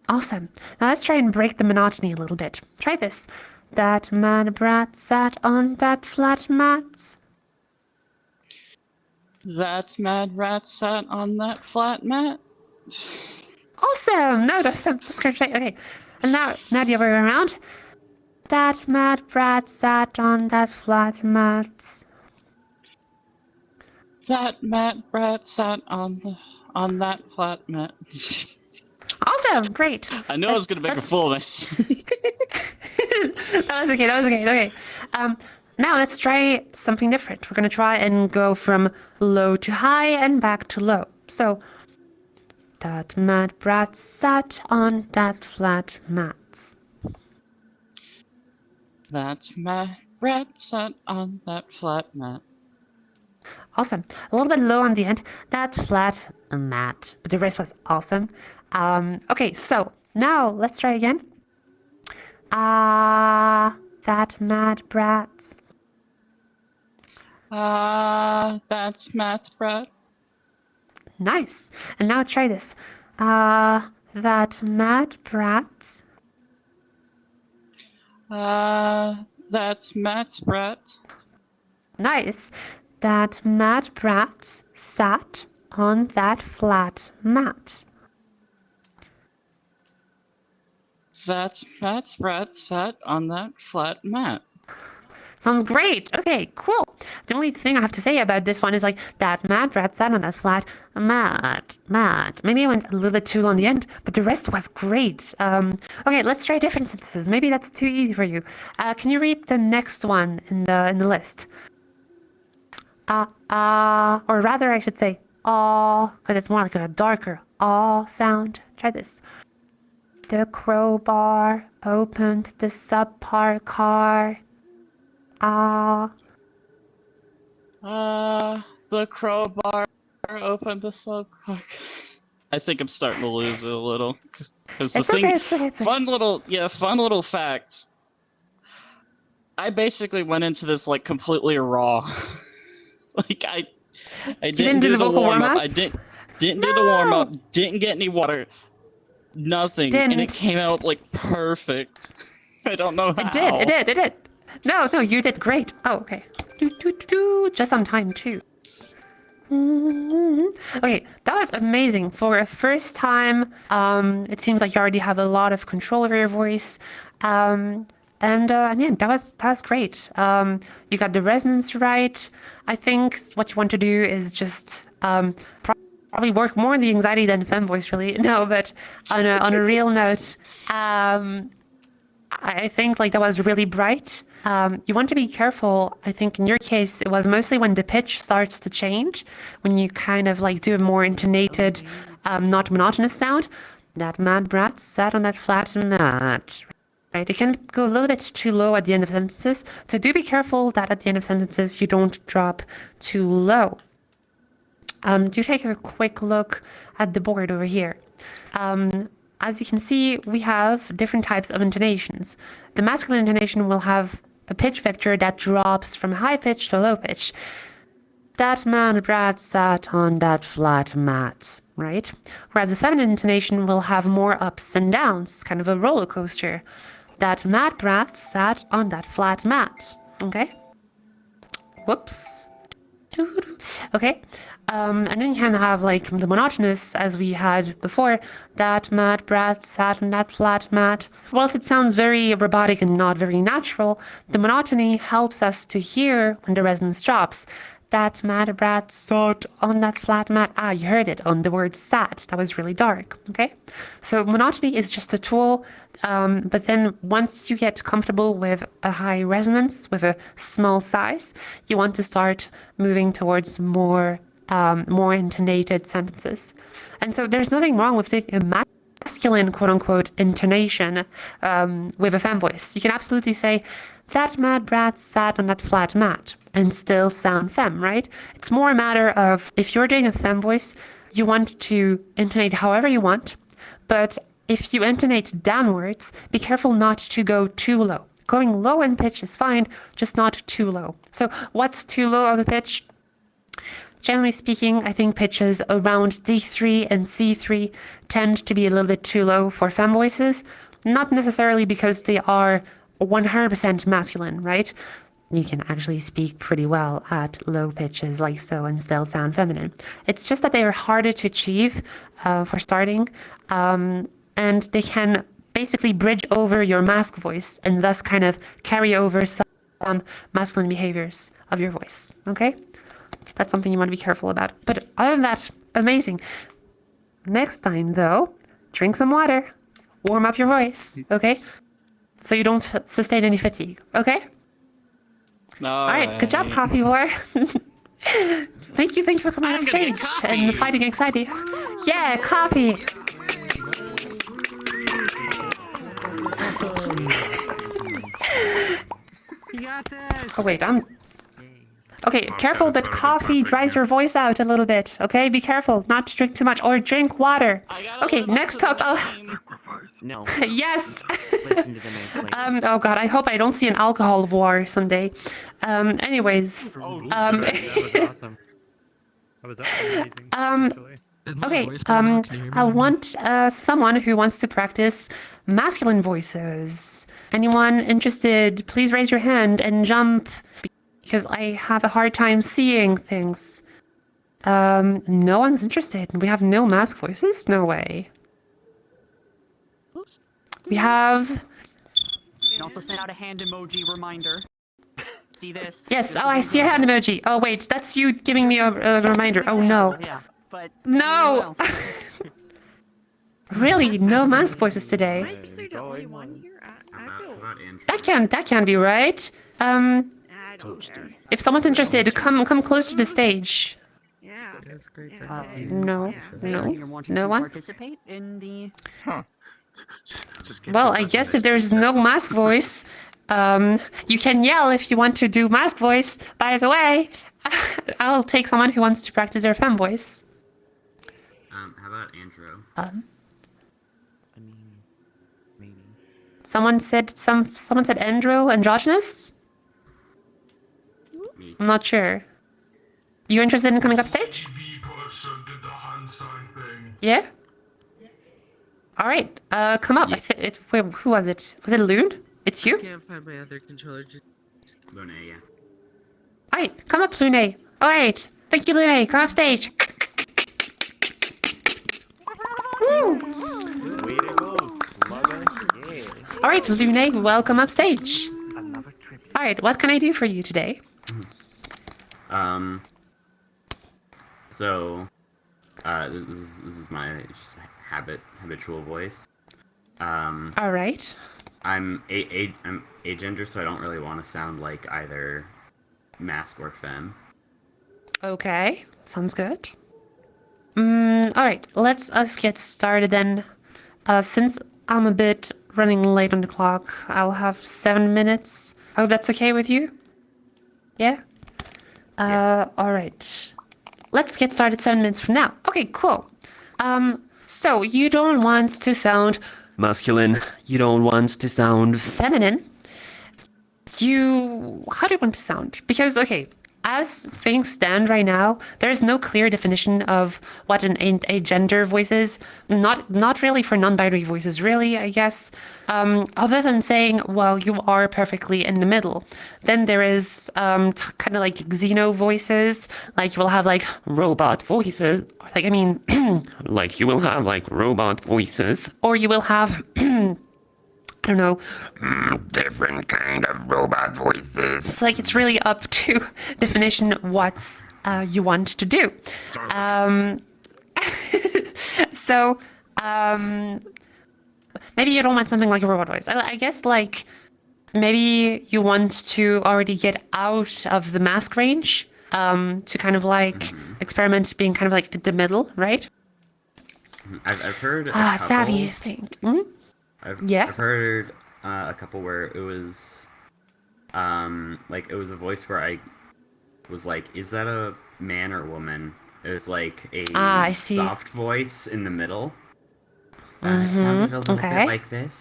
S1: Awesome. Now let's try and break the monotony a little bit. Try this. That mad brat sat on that flat mat.
S6: That mad rat sat on that flat mat.
S1: Awesome! No, that's great. Okay, and now the other way around. That mad brat sat on that flat mat.
S6: That mad rat sat on that flat mat.
S1: Awesome! Great.
S6: I knew I was gonna make a fool of myself.
S1: That was okay. Okay. Now let's try something different. We're gonna try and go from low to high and back to low. So, that mad brat sat on that flat mat.
S6: That mad rat sat on that flat mat.
S1: Awesome. A little bit low on the end. That flat mat. But the rest was awesome. Okay, so now let's try again. That mad brat.
S6: That's Matt's brat.
S1: Nice. And now try this. That mad brat.
S6: That's Matt's brat.
S1: Nice. That mad brat sat on that flat mat.
S6: That Matt's brat sat on that flat mat.
S1: Sounds great. Okay, cool. The only thing I have to say about this one is like that mad brat sat on that flat mat. Maybe I went a little bit too long on the end, but the rest was great. Okay, let's try different sentences. Maybe that's too easy for you. Can you read the next one in the list? Or rather, I should say because it's more like a darker sound. Try this. The crowbar opened the subpar car.
S6: The crowbar opened the subclock. I think I'm starting to lose it a little because the
S1: It's
S6: thing.
S1: okay, it's okay.
S6: Fun little facts. I basically went into this like completely raw. Like I didn't do the warm up. I didn't do the warm up. Didn't get any water. Nothing, and it came out like perfect. I don't know how.
S1: It did. No, you did great. Oh, okay. Just on time too. Okay, that was amazing. For a first time, it seems like you already have a lot of control over your voice. And yeah, that was great. You got the resonance right. I think what you want to do is just probably work more on the anxiety than femme voice, really. No, but on a real note, I think like that was really bright. You want to be careful. I think in your case, it was mostly when the pitch starts to change, when you kind of like do a more intonated, not monotonous sound. That mad brat sat on that flat mat. Right, it can go a little bit too low at the end of sentences, so do be careful that at the end of sentences you don't drop too low. Do take a quick look at the board over here. As you can see, we have different types of intonations. The masculine intonation will have a pitch vector that drops from high pitch to low pitch. That mad brat sat on that flat mat, right? Whereas the feminine intonation will have more ups and downs, kind of a roller coaster. That mad brat sat on that flat mat, okay? Whoops. Okay, and then you can have like the monotonous as we had before. That mad brat sat on that flat mat. Whilst it sounds very robotic and not very natural, the monotony helps us to hear when the resonance drops. That mad brat sat on that flat mat. You heard it on the word sat. That was really dark, okay? So monotony is just a tool, but then once you get comfortable with a high resonance, with a small size, you want to start moving towards more intonated sentences. And so there's nothing wrong with taking a masculine, quote-unquote, intonation with a femme voice. You can absolutely say, that mad brat sat on that flat mat, and still sound femme, right? It's more a matter of, if you're doing a femme voice, you want to intonate however you want, but if you intonate downwards, be careful not to go too low. Going low in pitch is fine, just not too low. So what's too low of a pitch? Generally speaking, I think pitches around D3 and C3 tend to be a little bit too low for femme voices. Not necessarily because they are 100% masculine, right? You can actually speak pretty well at low pitches like so and still sound feminine. It's just that they are harder to achieve for starting, and they can basically bridge over your mask voice and thus kind of carry over some masculine behaviors of your voice, okay? That's something you want to be careful about. But other than that, amazing. Next time, though, drink some water, warm up your voice, okay? So you don't sustain any fatigue, okay? All right, good job, Coffee War. Thank you for coming on stage and fighting anxiety. Yeah, coffee.
S5: You got this.
S1: Oh wait, Okay, careful that coffee dries your voice out a little bit. Okay, be careful not to drink too much or drink water. Okay, next up.
S5: No.
S1: Yes.
S5: Listen to the nice lady.
S1: Oh god, I hope I don't see an alcohol war someday. Anyways.
S10: That was awesome. That was amazing. Actually.
S1: Okay, I want someone who wants to practice masculine voices. Anyone interested? Please raise your hand and jump, because I have a hard time seeing things. No one's interested. We have no mask voices? No way. We have...
S11: You can also send out a hand emoji reminder. See this?
S1: Yes, oh, I see a hand emoji. Oh, wait, that's you giving me a reminder. Oh, no.
S11: Yeah, but...
S1: No! Really, no mask voices today.
S3: Am I supposed the only one here? I
S1: That
S3: feel...
S1: can't be right.
S3: I don't care.
S1: If someone's interested, come close to the stage.
S3: Yeah.
S1: No,
S11: You're wanting
S1: no
S11: to
S1: one?
S11: participate in the...
S1: Well, I guess if there's no mask voice, you can yell if you want to do mask voice. By the way, I'll take someone who wants to practice their femme voice.
S9: How about Andrew?
S5: I mean, maybe.
S1: Someone said androgynous?
S9: Me.
S1: I'm not sure. You interested in coming up stage? Yeah? Alright, come up.
S9: Yeah.
S1: Who was it? Was it Loon? It's you?
S8: I can't find my other controller.
S9: Lune, yeah.
S1: Alright, come up, Lune. Alright, thank you, Lune. Come up stage. Woo!
S5: Way to go, slugger. Yeah.
S1: Alright, Lune, welcome up stage. Alright, what can I do for you today?
S9: So, this is my just habitual voice.
S1: Alright.
S9: I'm agender, so I don't really want to sound like either mask or femme.
S1: Okay, sounds good. Alright, let's us get started then. Since I'm a bit running late on the clock, I'll have 7 minutes. Oh, that's okay with you? Yeah? Alright. Let's get started 7 minutes from now. Okay, cool. So you don't want to sound masculine. You don't want to sound feminine. How do you want to sound? Because, okay, as things stand right now, there's no clear definition of what a gender voice is. Not really for non-binary voices, really, I guess. Other than saying, well, you are perfectly in the middle. Then there is kind of like xeno voices, like you will have like robot voices. Like, I mean, like you will have like robot voices, or you will have I don't know, different kind of robot voices. It's like it's really up to definition what you want to do. So, maybe you don't want something like a robot voice. I guess like maybe you want to already get out of the mask range to kind of like experiment being kind of like in the middle, right?
S9: I've heard a couple.
S1: Savvy thing.
S9: I've heard a couple where it was like it was a voice where I was like, is that a man or woman? It was like a
S1: I see.
S9: soft voice in the middle. It sounded a little bit like this.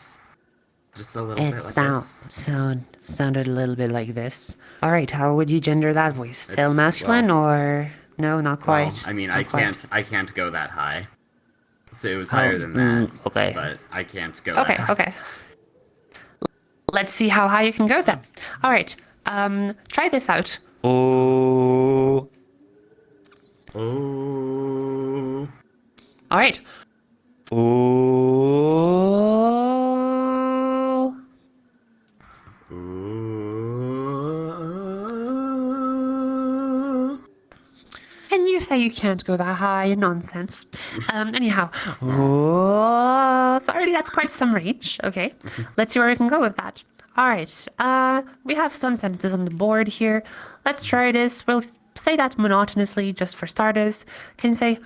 S9: Just a little bit like this.
S1: Sounded a little bit like this. All right, how would you gender that voice? Still
S9: It's-
S1: masculine or no? Not quite.
S9: Well, I mean,
S1: Not quite.
S9: I can't go that high. So it was higher than that.
S1: Okay.
S9: But I can't go
S1: Okay.
S9: that high.
S1: Okay. Let's see how high you can go then. All right. Try this out. Oh.
S9: Oh.
S1: All right. Oh.
S9: Oh.
S1: And you say you can't go that high. Nonsense. Anyhow. Oh. Sorry, that's quite some range. Okay. Let's see where we can go with that. All right. We have some sentences on the board here. Let's try this. We'll say that monotonously just for starters. Can you say,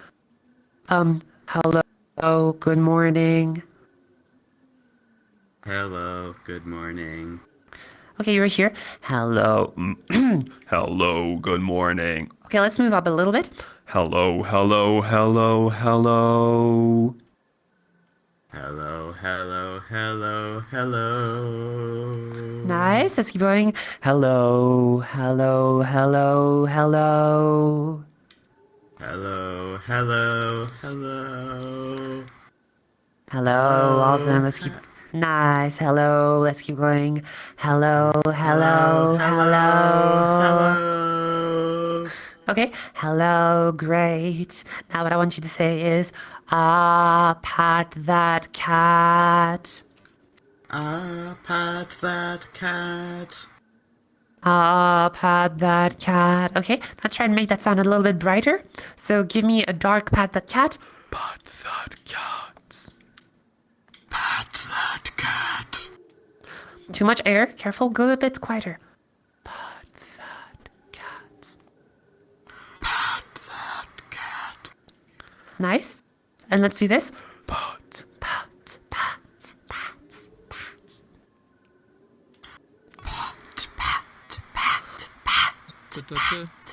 S1: hello, good morning.
S9: Hello, good morning.
S1: Okay, you're here. Hello.
S12: Hello, good morning.
S1: Okay, let's move up a little bit.
S12: Hello, hello, hello, hello.
S9: Hello, hello, hello, hello.
S1: Nice. Let's keep going. Hello, hello, hello, hello.
S9: Hello, hello, hello.
S1: Hello. Awesome. Let's keep. Nice. Hello. Let's keep going. Hello, hello, hello.
S9: Hello.
S1: Okay. Hello. Great. Now what I want you to say is, pat that cat.
S9: Pat that cat.
S1: Pat that cat. Okay, now try and make that sound a little bit brighter. So give me a dark pat that cat.
S12: Pat that cat.
S9: Pat that cat.
S1: Too much air. Careful, go a bit quieter. Pat that cat.
S9: Pat that cat.
S1: Nice. And let's do this.
S12: Pat.
S1: Pat, pat, pat, pat.
S9: Pat, pat, pat, pat.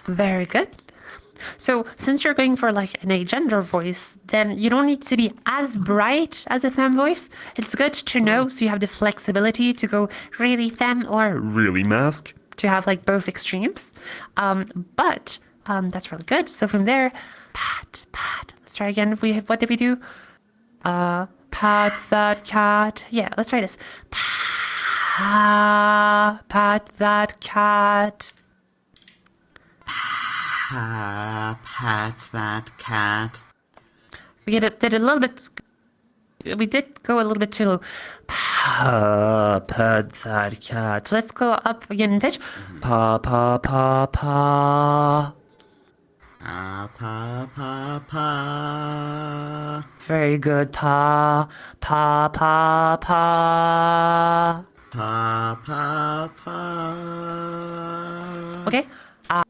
S1: Very good. So since you're going for like an agender voice, then you don't need to be as bright as a femme voice. It's good to know so you have the flexibility to go really femme or
S12: Really, mask?
S1: to have like both extremes. But that's really good. So from there, pat, pat. Let's try again. What did we do? Pat that cat. Yeah, let's try this. Pat that cat.
S9: Pat that cat.
S1: We did a little bit. We did go a little bit too low. Pat that cat. So let's go up again in pitch. Pa pa pa pa.
S9: Pa pa pa.
S1: Very good. Pa pa pa pa.
S9: Pa pa pa.
S1: Okay. Ah.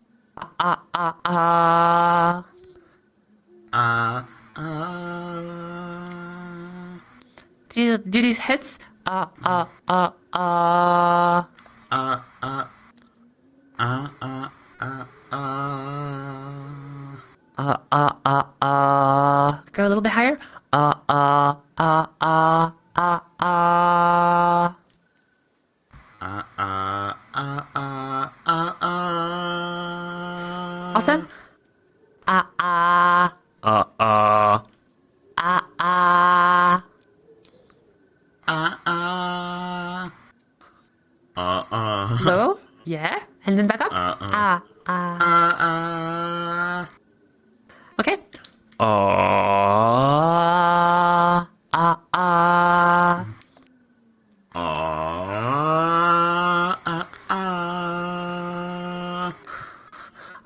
S1: Do these hits? Go a little bit higher. Awesome. Low. Yeah. And then back up. Okay.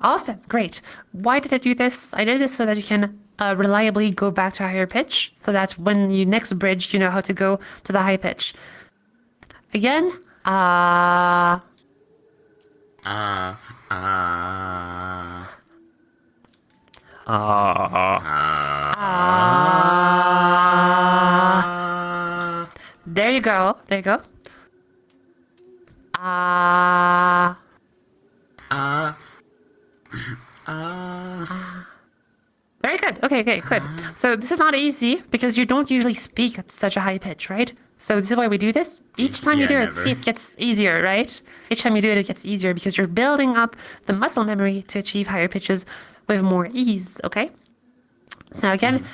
S1: Awesome, great. Why did I do this? I did this so that you can reliably go back to a higher pitch, so that when you next bridge, you know how to go to the high pitch. Again, There you go. There you go. Very good. Okay, good. So this is not easy because you don't usually speak at such a high pitch, right? So this is why we do this. Each time you do it, see, it gets easier, right? Each time you do it, it gets easier because you're building up the muscle memory to achieve higher pitches with more ease, okay? So now again,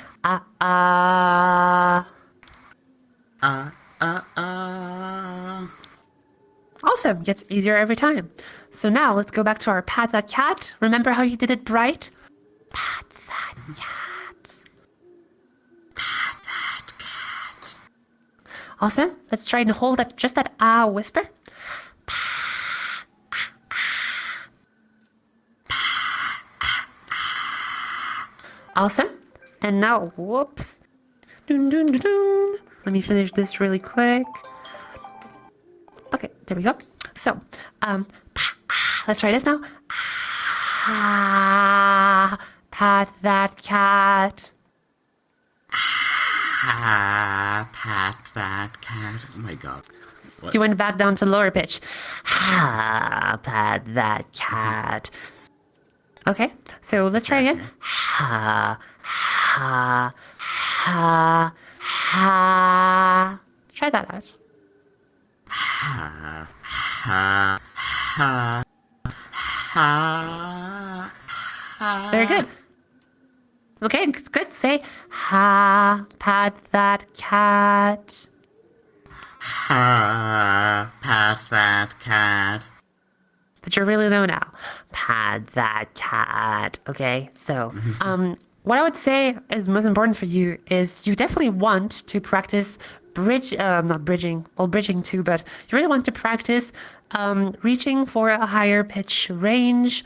S1: Awesome, gets easier every time. So now let's go back to our pat that cat. Remember how you did it bright? Pat that cat. Pat that cat. Awesome. Let's try and hold that, just that ah whisper. Awesome. And now, whoops. Dun, dun, dun, dun. Let me finish this really quick. Okay, there we go. So, let's try this now. Ah, pat that cat.
S9: Ah, pat that cat. Oh my god.
S1: You went back down to lower pitch. Ah, pat that cat. Okay, so let's try again. Ha, ha, ha, ha. Try that out.
S9: Ha, ha, ha, ha, ha.
S1: Very good. Okay, good. Say, ha, pat that cat.
S9: Ha, pat that cat.
S1: But you're really low now. Pat that cat. Okay, so, what I would say is most important for you is you definitely want to practice not bridging, well, bridging too, but you really want to practice reaching for a higher pitch range,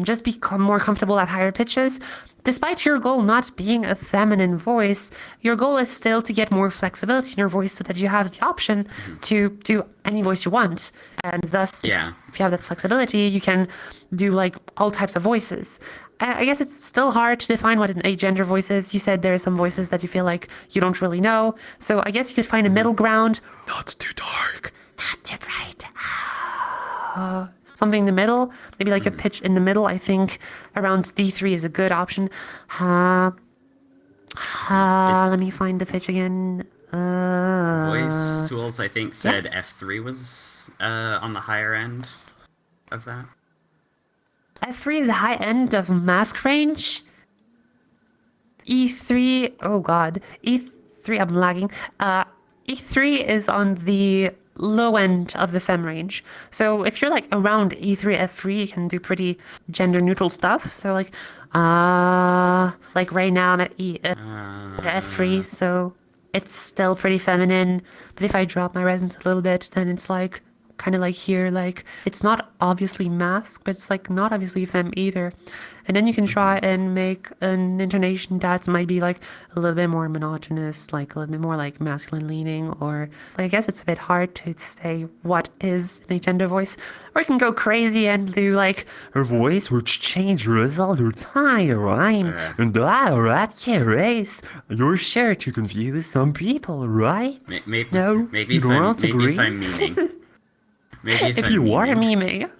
S1: just become more comfortable at higher pitches. Despite your goal not being a feminine voice, your goal is still to get more flexibility in your voice so that you have the option to do any voice you want. And thus, if you have that flexibility, you can do like all types of voices. I guess it's still hard to define what an agender voice is. You said there are some voices that you feel like you don't really know. So I guess you could find a middle ground.
S12: Not too dark.
S1: Not too bright. Something in the middle, maybe like a pitch in the middle. I think around D3 is a good option. Let me find the pitch again.
S9: Voice tools, I think, said F3 was on the higher end of that.
S1: F3 is the high end of mask range. E3, oh god. E3, I'm lagging. E3 is on the low end of the fem range. So if you're like around E3, F3, you can do pretty gender neutral stuff. So like right now I'm at F3, so it's still pretty feminine. But if I drop my resonance a little bit, then it's like kind of like here, like it's not obviously mask, but it's like not obviously femme either. And then you can try and make an intonation that might be like a little bit more monotonous, like a little bit more like masculine leaning, or like, I guess it's a bit hard to say what is an agender voice. Or you can go crazy and do like
S12: Her voice which changes all the time, and that carries. You're sure to confuse some people, right? No,
S9: maybe
S12: you don't
S9: maybe
S12: agree?
S9: if I'm memeing. Maybe
S1: if you are memeing.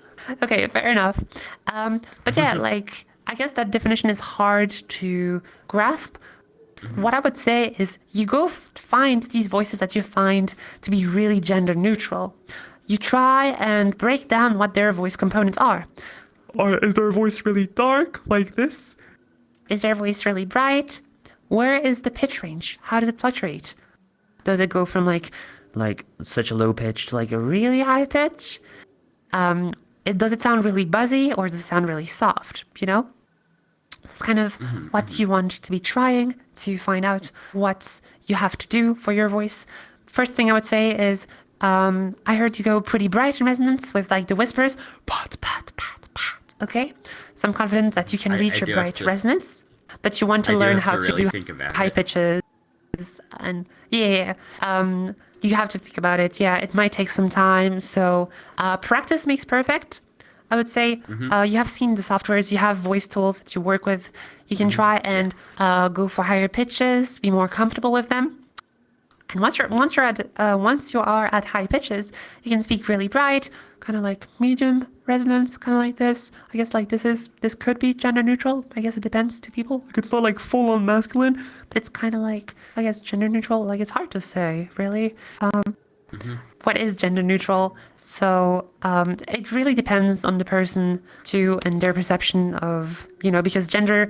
S1: Okay, fair enough. But yeah, like, I guess that definition is hard to grasp. What I would say is you go find these voices that you find to be really gender neutral. You try and break down what their voice components are.
S12: Or is their voice really dark, like this?
S1: Is their voice really bright? Where is the pitch range? How does it fluctuate? Does it go from like such a low pitch to like a really high pitch? Does it sound really buzzy, or does it sound really soft, you know? So it's kind of what you want to be trying to find out what you have to do for your voice. First thing I would say is, I heard you go pretty bright in resonance with like the whispers. Pat, pat, pat, pat. Okay? So I'm confident that you can reach your bright resonance, but you want to learn how to do high pitches. And you have to think about it. Yeah, it might take some time. So practice makes perfect, I would say. You have seen the softwares, you have voice tools that you work with. You can try and go for higher pitches, be more comfortable with them. And once you are at high pitches, you can speak really bright, kind of like medium resonance, kind of like this. I guess like this could be gender neutral. I guess it depends to people. Like it's not like full on masculine, but it's kind of like, I guess, gender neutral. Like it's hard to say, really. What is gender neutral? So it really depends on the person too, and their perception of, because gender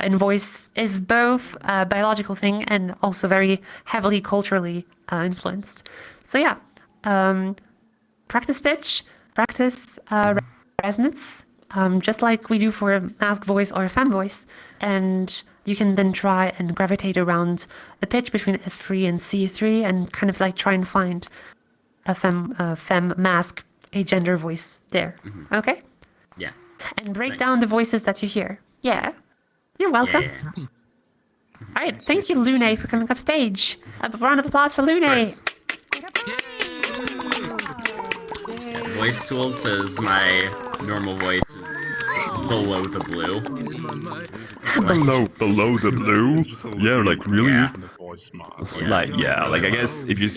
S1: in voice is both a biological thing and also very heavily culturally influenced. So yeah, practice pitch, practice resonance, just like we do for a masc voice or a fem voice. And you can then try and gravitate around the pitch between F3 and C3 and kind of like try and find a fem masc, a gender voice there. Okay?
S9: Yeah.
S1: And break down the voices that you hear. Yeah. You're welcome.
S9: Yeah.
S1: All right. Thank you, Lune, for coming up stage. A round of applause for Lune.
S9: Voice Tool says my normal voice is below the blue.
S12: Below the blue? Yeah, like really?
S9: Yeah.
S12: Like I guess if you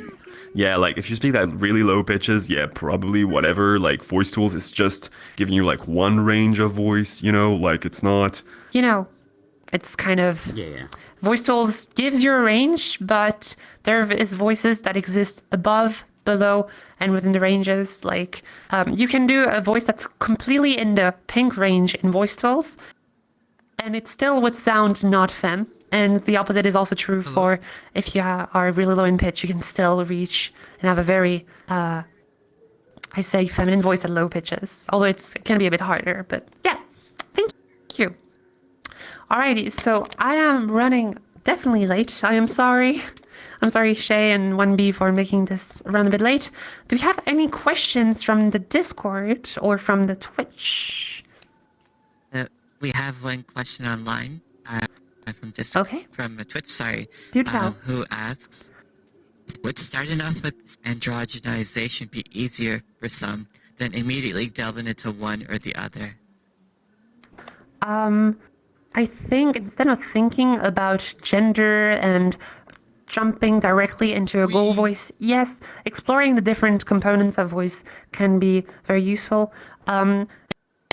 S12: speak that really low pitches, yeah, probably whatever. Like voice tools is just giving you like one range of voice, you know, like it's not.
S1: You know, it's kind of
S9: Yeah.
S1: voice tools gives you a range, but there is voices that exist above, below, and within the ranges. Like you can do a voice that's completely in the pink range in voice tools, and it still would sound not femme. And the opposite is also true for if you are really low in pitch, you can still reach and have a very, I say feminine voice at low pitches. Although it can be a bit harder, but yeah. Thank you. Alrighty, so I am running definitely late. I am sorry. I'm sorry, Shay and 1B, for making this run a bit late. Do we have any questions from the Discord or from the Twitch?
S13: We have one question online from from Twitch. Sorry,
S1: do tell.
S13: Who asks, would starting off with androgynization be easier for some than immediately delving into one or the other?
S1: I think instead of thinking about gender and jumping directly into a goal voice, yes, exploring the different components of voice can be very useful.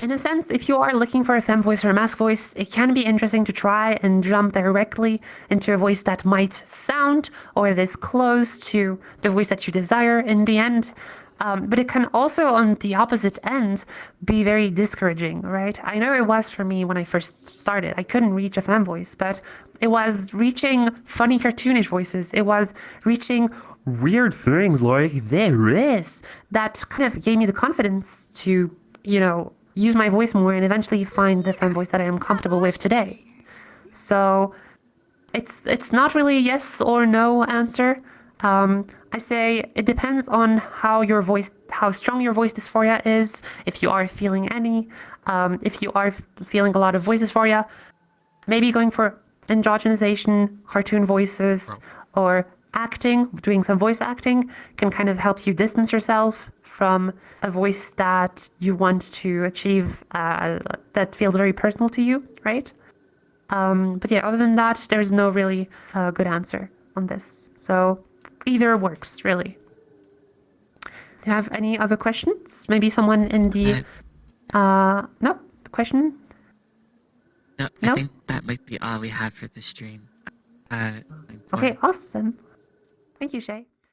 S1: In a sense, if you are looking for a femme voice or a masc voice, it can be interesting to try and jump directly into a voice that might sound or it is close to the voice that you desire in the end. But it can also, on the opposite end, be very discouraging, right? I know it was for me when I first started. I couldn't reach a femme voice, but it was reaching funny cartoonish voices. It was reaching
S12: weird things like
S1: this that kind of gave me the confidence to, you know, use my voice more and eventually find the femme voice that I am comfortable with today. So it's not really a yes or no answer. I say it depends on how strong your voice dysphoria is, if you are feeling any, if you are feeling a lot of voice dysphoria, maybe going for androgynization, cartoon voices, or acting, doing some voice acting can kind of help you distance yourself from a voice that you want to achieve that feels very personal to you, right? But yeah, other than that, there's no really good answer on this. So either works, really. Do you have any other questions? Maybe someone in the... no? Question?
S13: No, I think that might be all we have for the stream.
S1: Okay, awesome. Thank you, Shay.